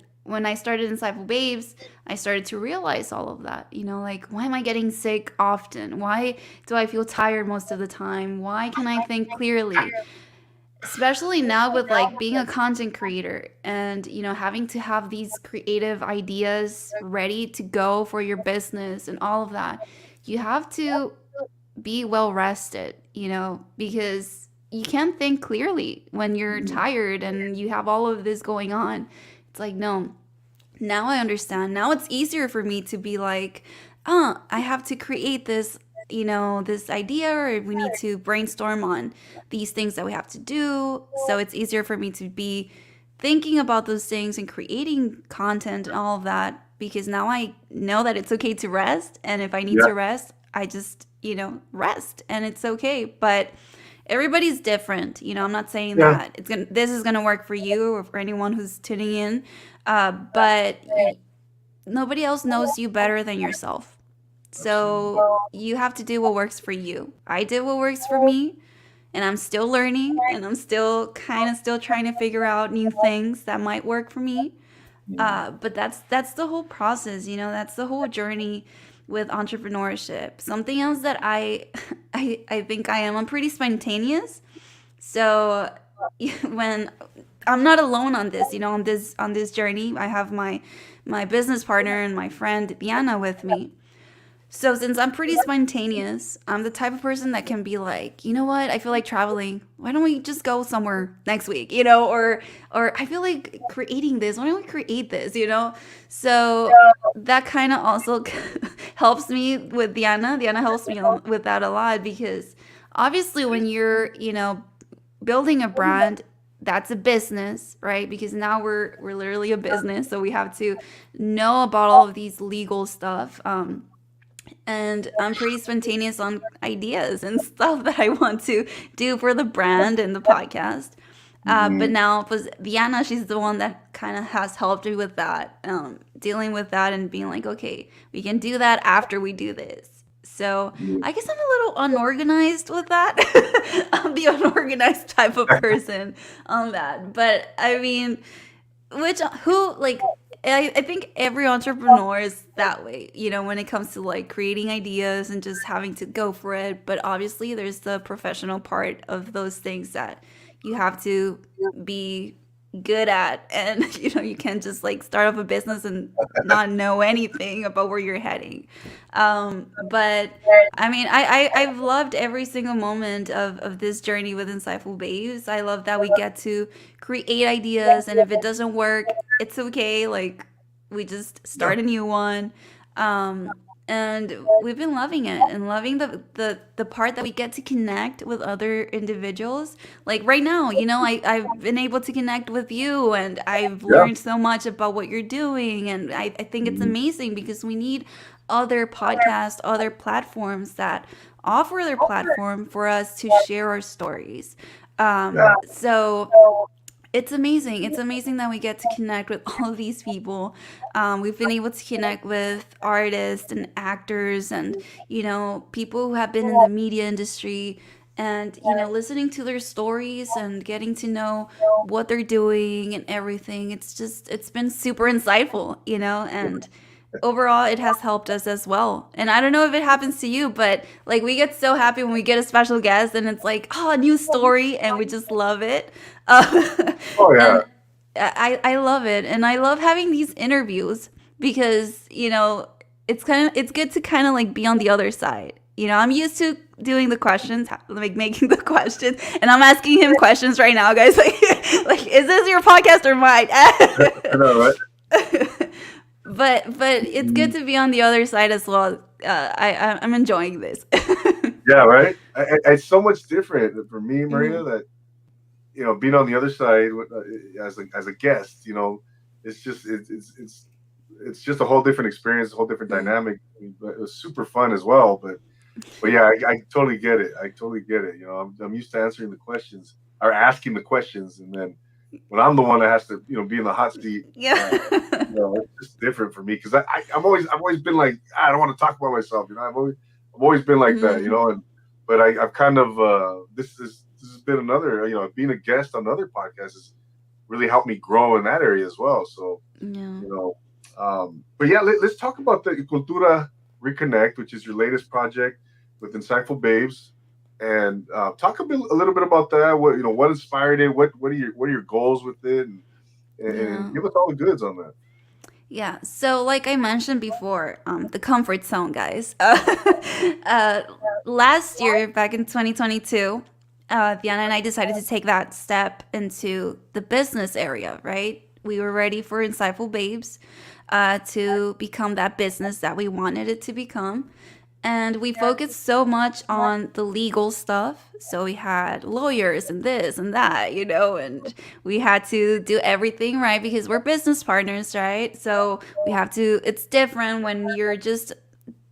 I started Insightful Babes, I started to realize all of that. Like, why am I getting sick often? Why do I feel tired most of the time? Why can I think clearly? Especially now with like being a content creator and having to have these creative ideas ready to go for your business and all of that. You have to be well rested, because you can't think clearly when you're mm, tired and you have all of this going on. It's like, no, now I understand. Now it's easier for me to be like, oh, I have to create this, this idea, or we need to brainstorm on these things that we have to do. So it's easier for me to be thinking about those things and creating content and all of that, because now I know that it's okay to rest. And if I need yeah, to rest, I just, rest and it's okay. But everybody's different. I'm not saying yeah, that this is gonna work for you or for anyone who's tuning in, but nobody else knows you better than yourself. absolutely. So you have to do what works for you. I did what works for me, and I'm still learning, and I'm still kind of still trying to figure out new things that might work for me. Mm, But that's the whole process. That's the whole journey with entrepreneurship. Something else that I think I am. I'm pretty spontaneous. So when I'm not alone on this, on this journey, I have my business partner and my friend Diana with me. So since I'm pretty spontaneous, I'm the type of person that can be like, you know what, I feel like traveling. Why don't we just go somewhere next week? Or I feel like creating this. Why don't we create this? So that kind of also helps me with Diana. Diana helps me with that a lot, because obviously when you're, building a brand, that's a business, right? Because now we're literally a business, so we have to know about all of these legal stuff. And I'm pretty spontaneous on ideas and stuff that I want to do for the brand and the podcast. But mhm, now, was Diana, she's the one that kind of has helped me with that, dealing with that and being like, okay, we can do that after we do this. So mm. I guess I'm a little unorganized with that. I'm the unorganized type of person on that. But I mean, who like I think every entrepreneur is that way, when it comes to like creating ideas and just having to go for it. But obviously there's the professional part of those things that you have to be good at, and you can't just like start up a business and not know anything about where you're heading. But I mean, I've loved every single moment of this journey with Insightful Babes. I love that we get to create ideas, and if it doesn't work, it's okay. Like, we just Yeah, start a new one. Um, and we've been loving it and loving the part that we get to connect with other individuals. Like right now, I've been able to connect with you, and I've yeah, learned so much about what you're doing. And I think it's mhm, amazing, because we need other podcasts, other platforms that offer their platform for us to share our stories. yeah, So It's amazing. It's amazing that we get to connect with all of these people. We've been able to connect with artists and actors and, people who have been in the media industry and, listening to their stories and getting to know what they're doing and everything. It's been super insightful, and overall it has helped us as well. And I don't know if it happens to you, but like we get so happy when we get a special guest and it's like, oh, a new story, and we just love it. Oh yeah. And I love it, and I love having these interviews because it's good to kind of like be on the other side. I'm used to doing the questions, like making the questions, and I'm asking him questions right now, guys. Like, is this your podcast or mine? I know, right? But it's good to be on the other side as well. I'm enjoying this. Yeah, right. It's so much different for me, Maria, Mhm. that being on the other side as a guest, it's just a whole different experience, a whole different Mm. dynamic. But it was super fun as well. But yeah, I totally get it. I totally get it. I'm used to answering the questions or asking the questions, and then when I'm the one that has to be in the hot seat, Yeah. it's just different for me because I've always been like, I don't want to talk about myself. I've always been like that. Mhm. And but I've kind of this has been another being a guest on other podcasts has really helped me grow in that area as well. So Yeah. you know, but yeah, let's talk about the Cultura Reconnect, which is your latest project with Insightful Babes, and talk a little bit about that. What inspired it? What are your goals with it? And Yeah. give us all the goods on that. Yeah. So, like I mentioned before, the comfort zone, guys. Uh, Last year, back in 2022, Diana and I decided to take that step into the business area, right? We were ready for Insightful Babes to become that business that we wanted it to become. And we focused so much on the legal stuff. So we had lawyers and this and that, and we had to do everything right because we're business partners, right? So we have to, it's different when you're just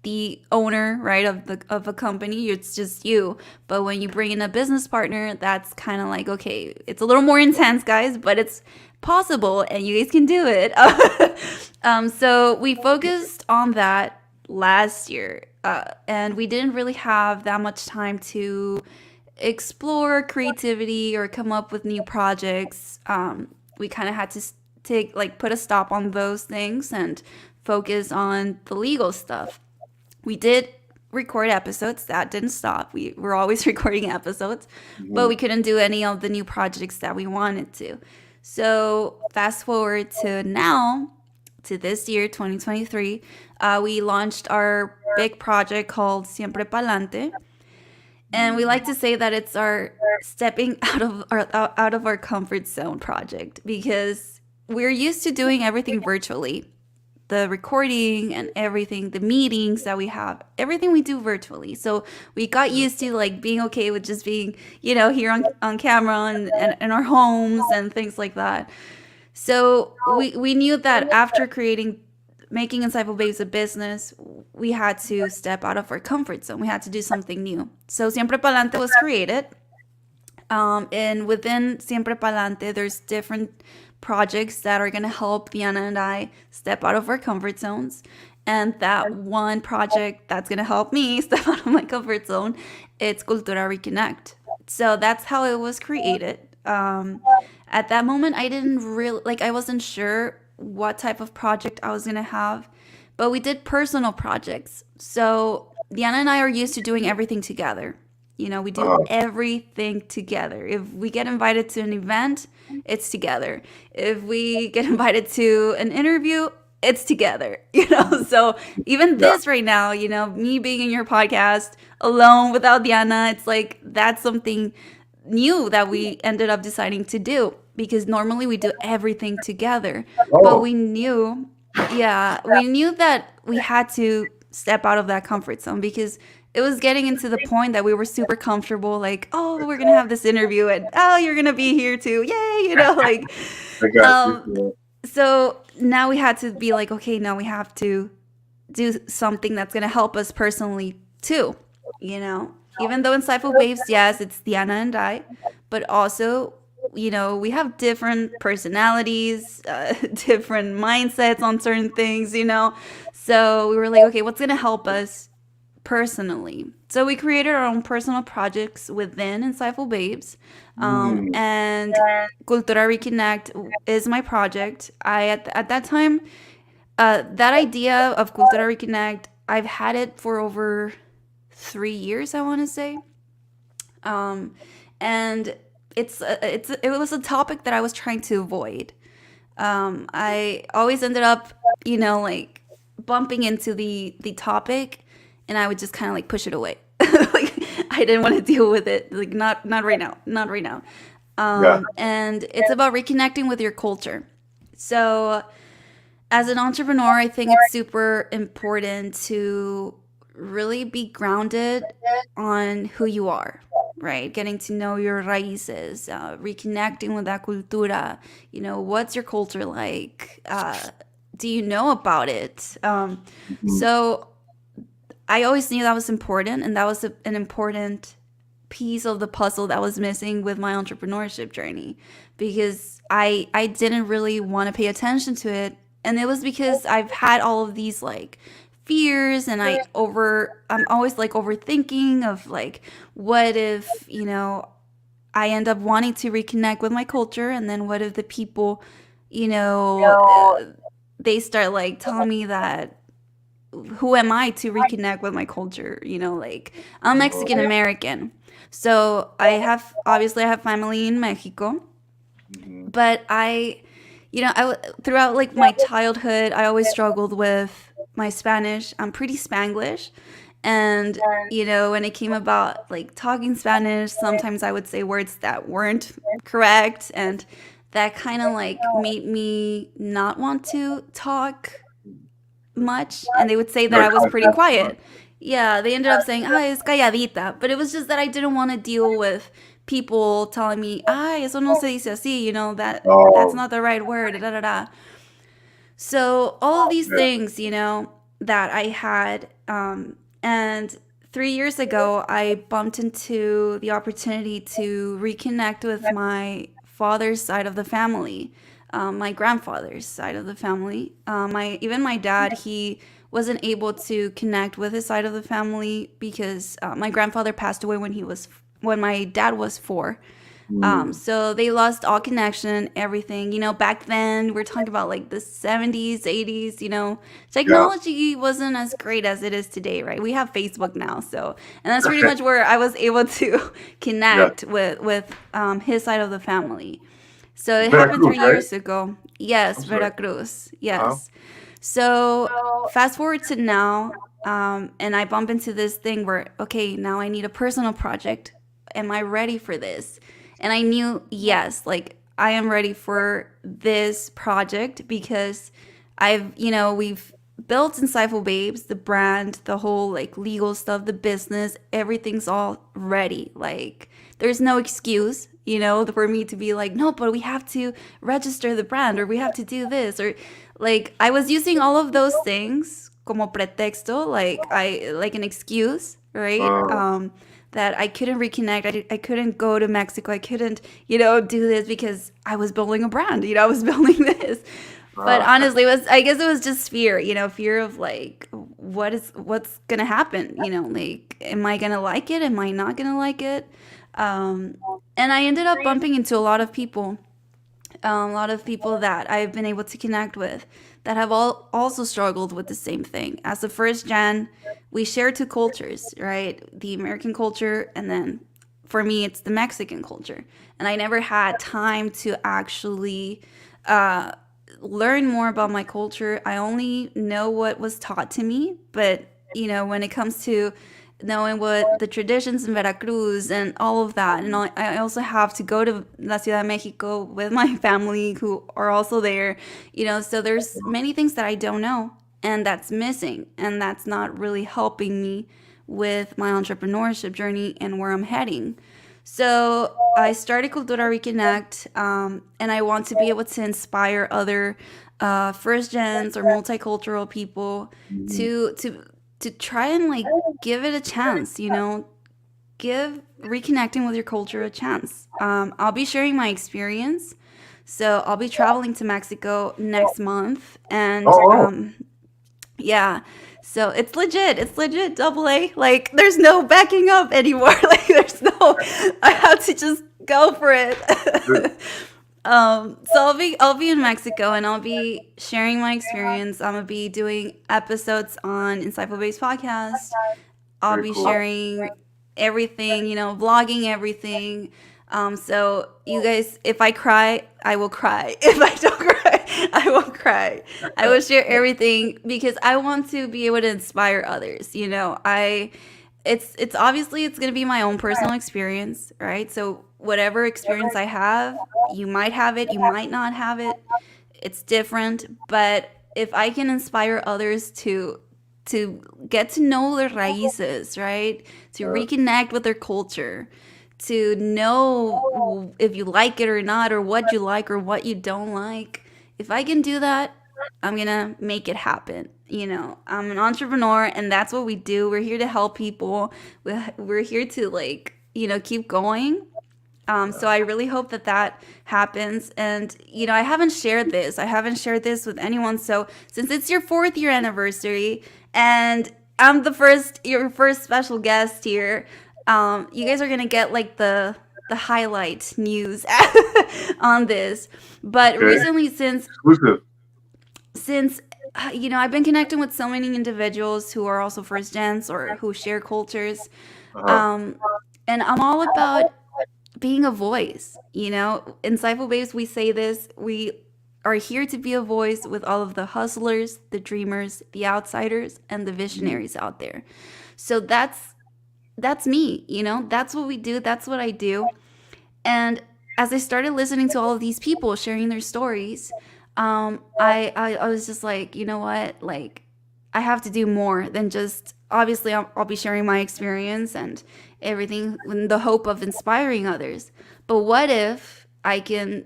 the owner, right, of a company. It's just you. But when you bring in a business partner, that's kind of like, okay, it's a little more intense, guys, but it's possible and you guys can do it. So we focused on that last year, and we didn't really have that much time to explore creativity or come up with new projects. We kind of had to take like put a stop on those things and focus on the legal stuff. We did record episodes, that didn't stop. We were always recording episodes, but Hmm. we couldn't do any of the new projects that we wanted to. So fast forward to now, to this year, 2023, we launched our big project called Siempre Palante, and we like to say that it's our stepping out of our comfort zone project because we're used to doing everything virtually, the recording and everything, the meetings that we have, everything we do virtually. So we got used to like being okay with just being, here on camera and in our homes and things like that. So we knew that after making Insightful Babes a business, we had to step out of our comfort zone. We had to do something new. So Siempre Palante was created. And within Siempre Palante, there's different projects that are going to help Diana and I step out of our comfort zones. And that one project that's going to help me step out of my comfort zone, it's Cultura Reconnect. So that's how it was created. At that moment, I didn't really, like, I wasn't sure what type of project I was going to have, but we did personal projects. So Diana and I are used to doing everything together. We do Uh, everything together. If we get invited to an event, it's together. If we get invited to an interview, it's together. So even yeah. this right now, me being in your podcast alone without Diana, it's like that's something new that we ended up deciding to do because normally we do everything together. But Oh, we knew that we had to step out of that comfort zone because it was getting into the point that we were super comfortable, like, oh, we're gonna have this interview and oh, you're gonna be here too, yay, like. I got you. um Yeah. so now we had to be like, okay, now we have to do something that's gonna help us personally too, even though insightful babes, yes, it's Diana and I, but also we have different personalities, different mindsets on certain things, So we were like, okay, what's going to help us personally? So we created our own personal projects within Insightful Babes. Mm. And Cultura Reconnect is my project. At that time, that idea of Cultura Reconnect, I've had it for over 3 years, I want to say. Um, and it was a topic that I was trying to avoid. I always ended up, like bumping into the topic, and I would just kind of like push it away. Like I didn't want to deal with it. Like not right now, not right now. Yeah. And it's about reconnecting with your culture. So as an entrepreneur, I think it's super important to really be grounded on who you are, right? Getting to know your raíces, reconnecting with that cultura. What's your culture like? Do you know about it? Mhm. So I always knew that was important, and that was an important piece of the puzzle that was missing with my entrepreneurship journey, because I didn't really want to pay attention to it, and it was because I've had all of these like fears, and I'm always like overthinking of like, what if I end up wanting to reconnect with my culture, and then what if the people, you know they start like telling me that, who am I to reconnect with my culture? Like, I'm Mexican American. So I have family in Mexico, Mhm. but throughout like my childhood, I always struggled with my Spanish. I'm pretty Spanglish. And, when it came about like talking Spanish, sometimes I would say words that weren't correct. And that kind of like made me not want to talk much, and they would say that Very I was pretty confident. quiet. Yeah, they ended up saying, "Ah, es calladita," but it was just that I didn't want to deal with people telling me, "Ah, eso no se dice así," that's Oh, not the right word, da da da. So all of these yeah. things, that I had, and 3 years ago, I bumped into the opportunity to reconnect with my father's side of the family, my grandfather's side of the family. My dad, he wasn't able to connect with his side of the family because my grandfather passed away when my dad was 4. Mm. So they lost all connection, everything. Back then, we're talking about like the 70s, 80s, Yeah. technology wasn't as great as it is today, right? We have Facebook now. So, and that's pretty much where I was able to Yeah. connect with his side of the family. So it happened Veracruz, three right? years ago. Yes, I'm sorry. Veracruz. Uh-huh. Yes. So fast forward to now, and I bump into this thing where, okay, now I need a personal project. Am I ready for this? And I knew, yes, like I am ready for this project because we've built Insightful Babes, the brand, the whole like legal stuff, the business, everything's all ready. Like there's no excuse, for me to be like, no, but we have to register the brand, or we have to do this, or like I was using all of those things como pretexto, like an excuse, right? Uh, That I couldn't reconnect. I couldn't go to Mexico. I couldn't, do this because I was building a brand. I was building this. But uh, honestly, I guess it was just fear. Fear of like what's gonna happen. Like, am I gonna like it? Am I not gonna like it? Um, and I ended up bumping into a lot of people that I've been able to connect with that have all also struggled with the same thing. As the first gen, we share two cultures, right? The American culture, and then for me, it's the Mexican culture. And I never had time to actually uh, learn more about my culture. I only know what was taught to me, but when it comes to knowing what the traditions in Veracruz and all of that. And I also have to go to La Ciudad de Mexico with my family who are also there, so there's many things that I don't know and that's missing. And that's not really helping me with my entrepreneurship journey and where I'm heading. So I started Cultura Reconnect, and I want to be able to inspire other first gens or multicultural people mhm. to try and like give it a chance, give reconnecting with your culture a chance. I'll be sharing my experience. So I'll be traveling to Mexico next month, and Oh, yeah. So it's legit. It's legit double A. Like there's no backing up anymore. Like there's no I have to just go for it. oh, So I'll be in Mexico and I'll be sharing my experience. I'm gonna be doing episodes on Insightful Based Podcast. I'll very be cool. sharing everything, vlogging everything. So you guys, if I cry, I will cry. If I don't cry, I won't cry. I will share everything because I want to be able to inspire others. It's obviously it's gonna be my own personal experience, right? So whatever experience I have, you might have it, you might not have it. It's different, but if I can inspire others to get to know their raíces, right? To Uh, reconnect with their culture, to know if you like it or not, or what you like or what you don't like. If I can do that, I'm gonna make it happen. I'm an entrepreneur, and that's what we do. We're here to help people. We're here to like keep going. So I really hope that that happens. And I haven't shared this. I haven't shared this with anyone. So since it's your 4th year anniversary, and I'm your first special guest here, you guys are gonna get like the highlight news on this. But okay, recently, exclusive. since I've been connecting with so many individuals who are also first gens or who share cultures, Uh-huh. um, and I'm all about being a voice. In Cypher Babes, we say this. We are here to be a voice with all of the hustlers, the dreamers, the outsiders, and the Mhm. visionaries out there. So that's me. That's what we do. That's what I do. And as I started listening to all of these people sharing their stories, I was just like, you know what? Like, I have to do more than just, obviously, I'll be sharing my experience and everything in the hope of inspiring others. But what if I can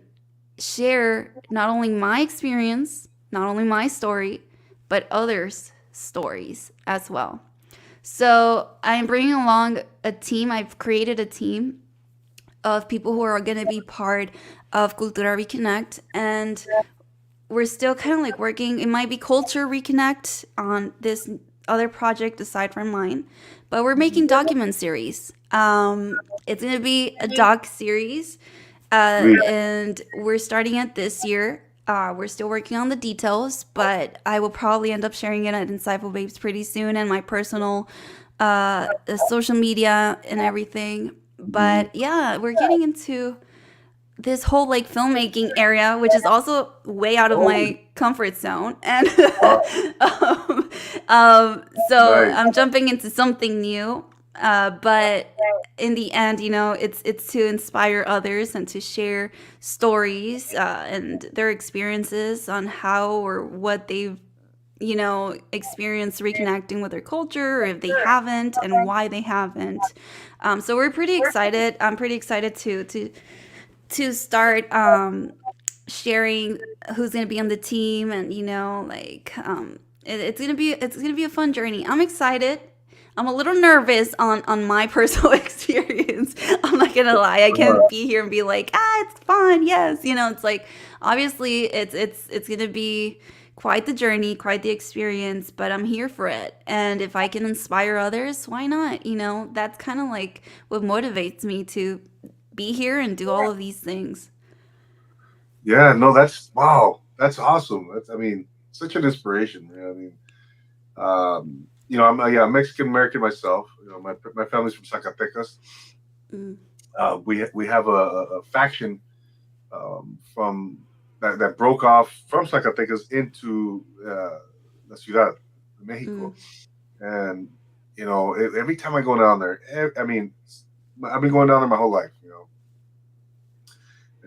share not only my experience, not only my story, but others' stories as well? So I'm bringing along a team. I've created a team of people who are going to be part of Cultura Reconnect. And we're still kind of like working. It might be Culture Reconnect on this other project aside from mine, but we're Mhm. making document series. It's going to be a doc series, Sweet. and we're starting it this year. We're still working on the details, but I will probably end up sharing it at Insightful Babes pretty soon and my personal social media and everything. Mhm. But yeah, we're getting into this whole like filmmaking area, which is also way out of Oh, my comfort zone. And wow. so Nice. I'm jumping into something new. But in the end, it's to inspire others and to share stories and their experiences on how or what they've experienced reconnecting with their culture, or if they haven't, and why they haven't. So we're pretty excited. I'm pretty excited to start sharing who's going to be on the team, and like it's gonna be a fun journey. I'm excited. I'm a little nervous on my personal experience. I'm not gonna lie. I can't be here and be like, it's fun. Yes, it's like obviously it's gonna be quite the journey, quite the experience. But I'm here for it, and if I can inspire others, why not? That's kind of like what motivates me to be here and do all of these things. Yeah, no, that's wow. That's awesome. That's, I mean, such an inspiration, man. I mean, I'm yeah, Mexican American myself. My family's from Zacatecas. Mm, We have a faction from that broke off from Zacatecas into La Ciudad, mm, Mexico, and every time I go down there, I mean, I've been going down there my whole life,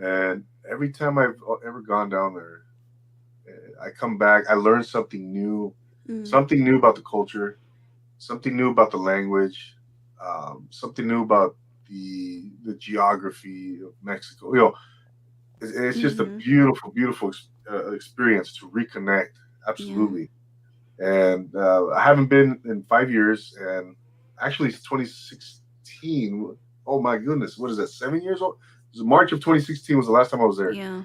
and every time I've ever gone down there, I come back, I learn mm, something new about the culture, something new about the language, something new about the geography of Mexico. It's just a mm-hmm. beautiful, beautiful experience to reconnect. Yeah. Absolutely. And I haven't been in 5 years, and actually it's 2016. 2016. Oh my goodness, what is that? 7 years old. It was March of 2016 was the last time I was there. Yeah.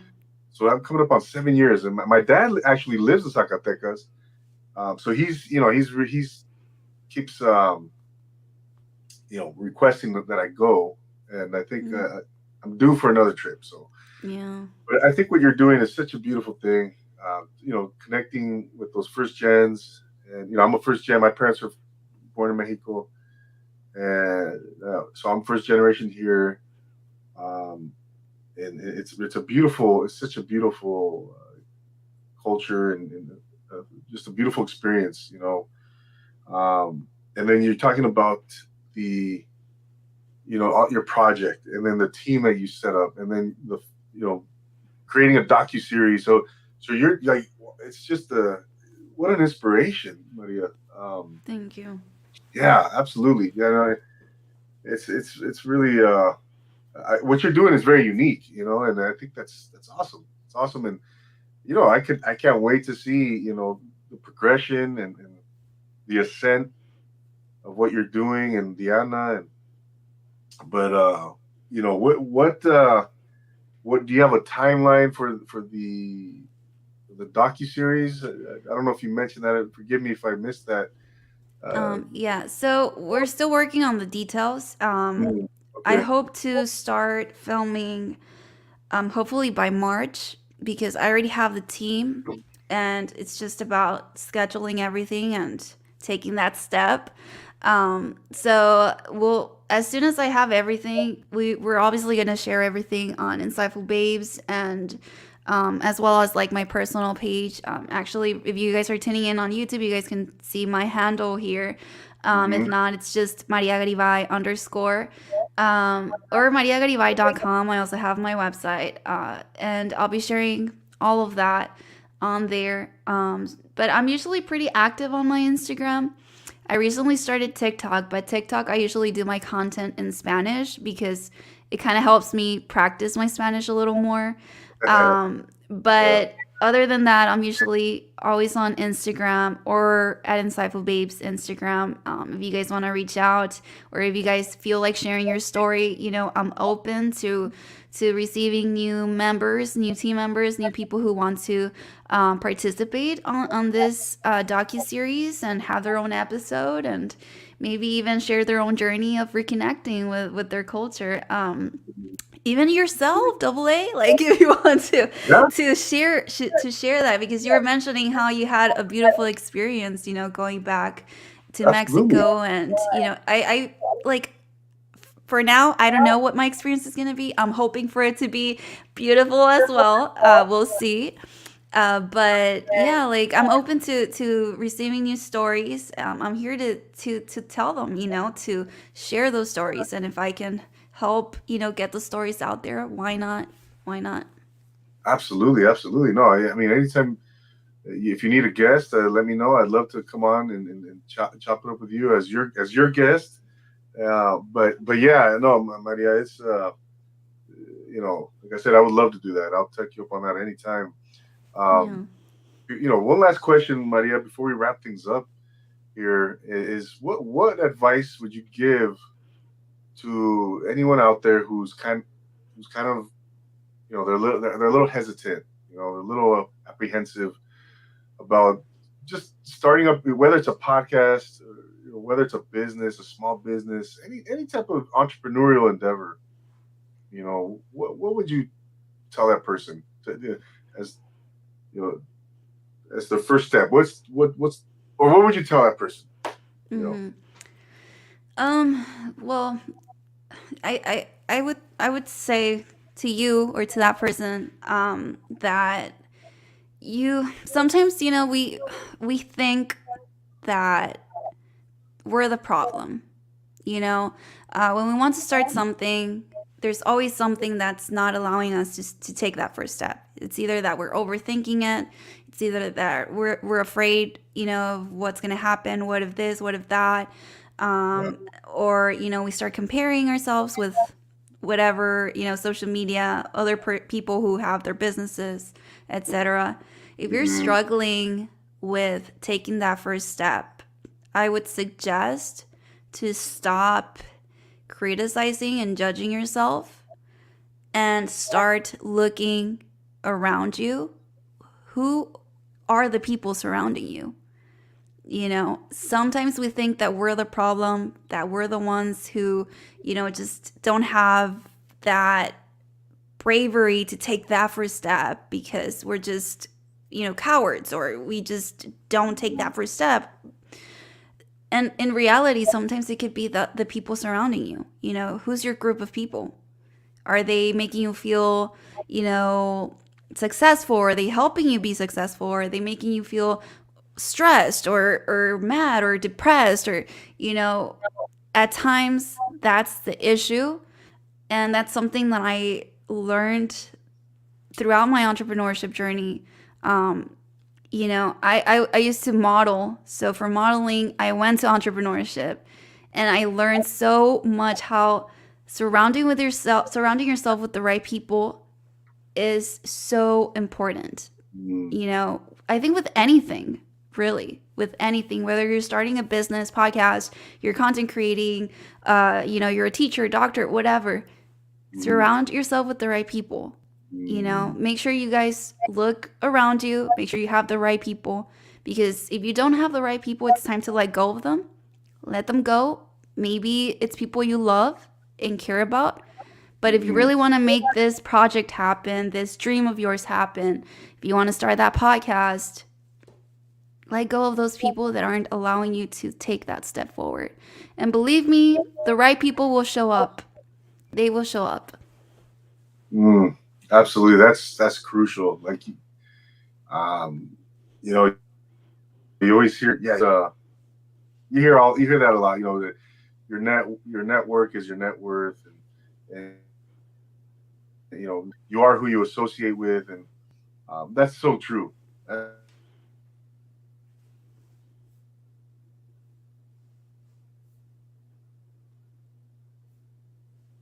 So I'm coming up on 7 years, and my dad actually lives in Zacatecas. So he's keeps requesting that I go, and I think Mm, I'm due for another trip. So, yeah. but I think what you're doing is such a beautiful thing. Connecting with those first gens, and I'm a first gen. My parents were born in Mexico, and so I'm first generation here. Um, and it's such a beautiful culture, and just a beautiful experience. And then you're talking about the your project, and then the team that you set up, and then you know creating a docu series. So you're like, it's just a what an inspiration, Maria. Um, Thank you. yeah, absolutely. Yeah, no, it's really what you're doing is very unique, and I think that's awesome. It's awesome, and I can't wait to see the progression, and the ascent of what you're doing, and Diana. And but what do you have a timeline for the docu series? I don't know if you mentioned that. Forgive me if I missed that. Uh, Yeah, so we're still working on the details. I okay. hope to start filming hopefully by March because I already have the team and it's just about scheduling everything and taking that step. So we'll as soon as I have everything, we're obviously gonna share everything on Insightful Babes and as well as like my personal page. Actually, if you guys are tuning in on YouTube, you guys can see my handle here. If Hmm. not, it's just Maria Garibay underscore or mariagaribay.com. I also have my website, and I'll be sharing all of that on there. But I'm usually pretty active on my Instagram. I recently started TikTok, but TikTok I usually do my content in Spanish because it kind of helps me practice my Spanish a little more. Yeah. But other than that, I'm usually always on Instagram or at Insightful Babes Instagram. If you guys want to reach out or if you guys feel like sharing your story, I'm open to receiving new members, new team members, new people who want to participate on this docu series and have their own episode and maybe even share their own journey of reconnecting with their culture. Even yourself, double A, like if you want Yeah, to share that because you were mentioning how you had a beautiful experience, going back to absolutely. Mexico, and I like for now, I don't know what my experience is going to be. I'm hoping for it to be beautiful as well. We'll see. But yeah, like I'm open to receiving new stories. I'm here to tell them, to share those stories, and if I can help, get the stories out there, why not? Why not? Absolutely, absolutely. No, I mean, anytime if you need a guest, let me know. I'd love to come on and chop it up with you as your guest. But yeah, no, Maria, it's like I said, I would love to do that. I'll take you up on that anytime. Yeah. Um, one last question, Maria, before we wrap things up here is what advice would you give to anyone out there who's kind of they're a little hesitant, they're a little apprehensive about just starting up, whether it's a podcast, or, whether it's a business, a small business, any type of entrepreneurial endeavor. What would you tell that person as you know as the first step? What's or what would you tell that person? You know. Mm-hmm. Well, I would say to you or to that person that you sometimes we think that we're the problem. When we want to start something, there's always something that's not allowing us to take that first step. It's either that we're overthinking it, it's either that we're afraid, of what's going to happen. What if this? What if that? Yeah. Or, we start comparing ourselves with whatever, social media, other people who have their businesses, etc. If you're Hmm. struggling with taking that first step, I would suggest to stop criticizing and judging yourself and start looking around you. Who are the people surrounding you? Sometimes we think that we're the problem, that we're the ones who, just don't have that bravery to take that first step because we're just, cowards, or we just don't take that first step. And in reality, sometimes it could be the people surrounding you. Who's your group of people? Are they making you feel, successful? Are they helping you be successful? Are they making you feel stressed or mad or depressed? Or, at times that's the issue. And that's something that I learned throughout my entrepreneurship journey. I used to model. So for modeling, I went to entrepreneurship, and I learned so much how surrounding yourself with the right people is so important. Mm. I think with anything, really, with anything, whether you're starting a business, podcast, you're content creating, you're a teacher, doctor, whatever, surround yourself with the right people. Make sure you guys look around you, make sure you have the right people, because if you don't have the right people, it's time to let go of them. Let them go. Maybe it's people you love and care about. But if you really want to make this project happen, this dream of yours happen, if you want to start that podcast, let go of those people that aren't allowing you to take that step forward. And believe me, the right people will show up. They will show up. Mm, absolutely. That's crucial. Like, um, you know, you always hear, yeah, you hear that a lot. That your network is your net worth, and you are who you associate with, and that's so true.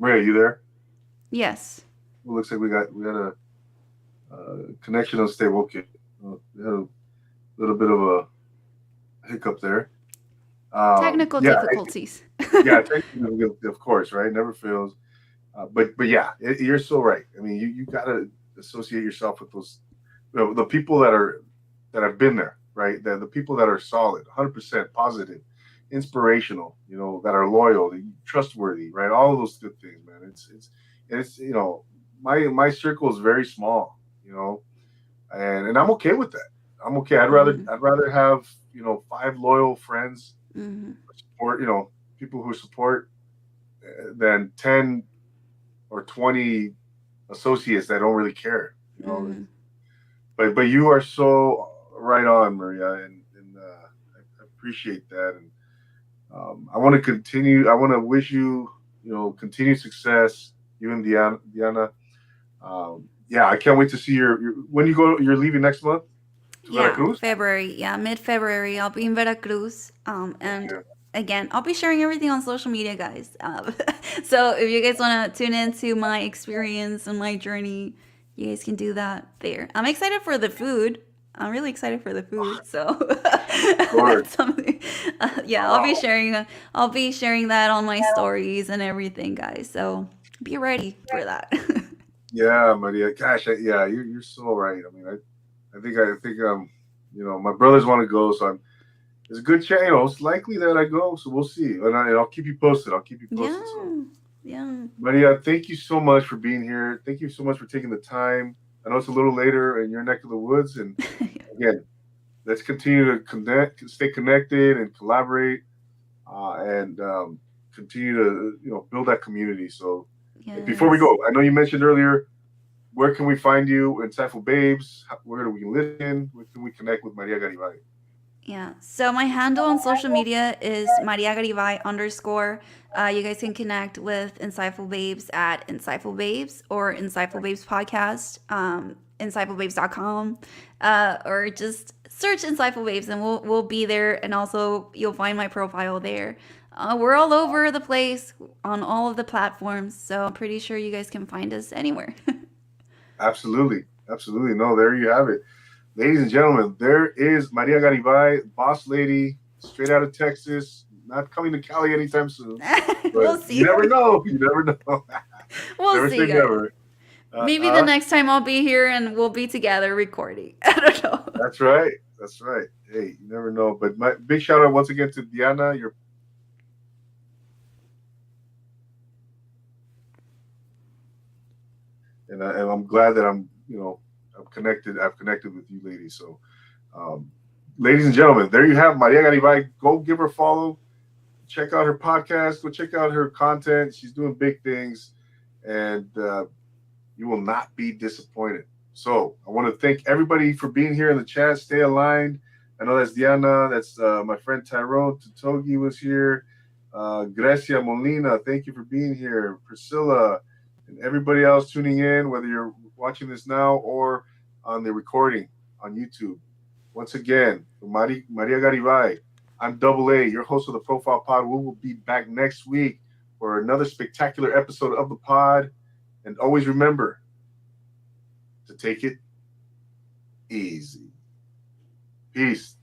Maria, you there? Yes. Well, looks like we got a connection unstable. Okay, we had a little bit of a hiccup there. Technical Yeah, difficulties. yeah, of course, right? Never fails. But yeah, you're so right. I mean, you got to associate yourself with those the people that have been there, right? The people that are solid, 100% positive, inspirational, that are loyal, trustworthy, right? All of those good things, man. It's my circle is very small, and I'm okay with that. I'm okay. I'd rather have five loyal friends Mm-hmm. support, people who support than 10 or 20 associates that don't really care. Mm-hmm. But you are so right on, Maria, and I appreciate that. And I want to continue. I want to wish you, continued success. You and Diana. Yeah, I can't wait to see your when you go. You're leaving next month to Yeah, Veracruz. February. Yeah, mid-February. I'll be in Veracruz. And Okay. again, I'll be sharing everything on social media, guys. So if you guys want to tune into my experience and my journey, you guys can do that there. I'm excited for the food. I'm really excited for the food. So Of course. that's something. Yeah, I'll be Wow. sharing. I'll be sharing that on my stories and everything, guys. So be ready for that. Yeah, Maria. Gosh, yeah, you're so right. I mean, I think my brothers want to go, so there's a good chance. It's likely that I go, so we'll see. And I'll keep you posted. I'll keep you posted. So, Yeah. Yeah. Maria, thank you so much for being here. Thank you so much for taking the time. I know it's a little later in your neck of the woods, and again, let's continue to stay connected, and collaborate, and continue to build that community. So, before we Yes. go, I know you mentioned earlier, where can we find you? Insightful Babes. Where do we listen? Where can we connect with Maria Garibay? Yeah. So my handle on social media is Maria Garibay underscore. You guys can connect with Insightful Babes at Insightful Babes or Insightful Babes Podcast, insightfulbabes.com, or just search Insightful Babes and we'll be there. And also you'll find my profile there. We're all over the place on all of the platforms, so I'm pretty sure you guys can find us anywhere. Absolutely. Absolutely. No, there you have it. Ladies and gentlemen, there is Maria Garibay, boss lady, straight out of Texas, not coming to Cali anytime soon. But We'll you see. never know. You never know. We'll Never say see, guys. never. Maybe the next time I'll be here and we'll be together recording. I don't know. That's right. That's right. Hey, you never know. But my big shout out once again to Diana. And I'm glad that I've connected with you ladies. So, um, ladies and gentlemen, there you have Maria Garibay. Go give her a follow. Check out her podcast. Go check out her content. She's doing big things, and you will not be disappointed. So I want to thank everybody for being here in the chat. Stay aligned. I know that's Diana. That's my friend Tyrone Totogi was here. Grecia Molina, thank you for being here. Priscilla, and everybody else tuning in, whether you're watching this now or on the recording on YouTube. Once again, Maria Garibay, I'm Double A, your host of the Profile Pod. We will be back next week for another spectacular episode of the pod. And always remember to take it easy. Peace.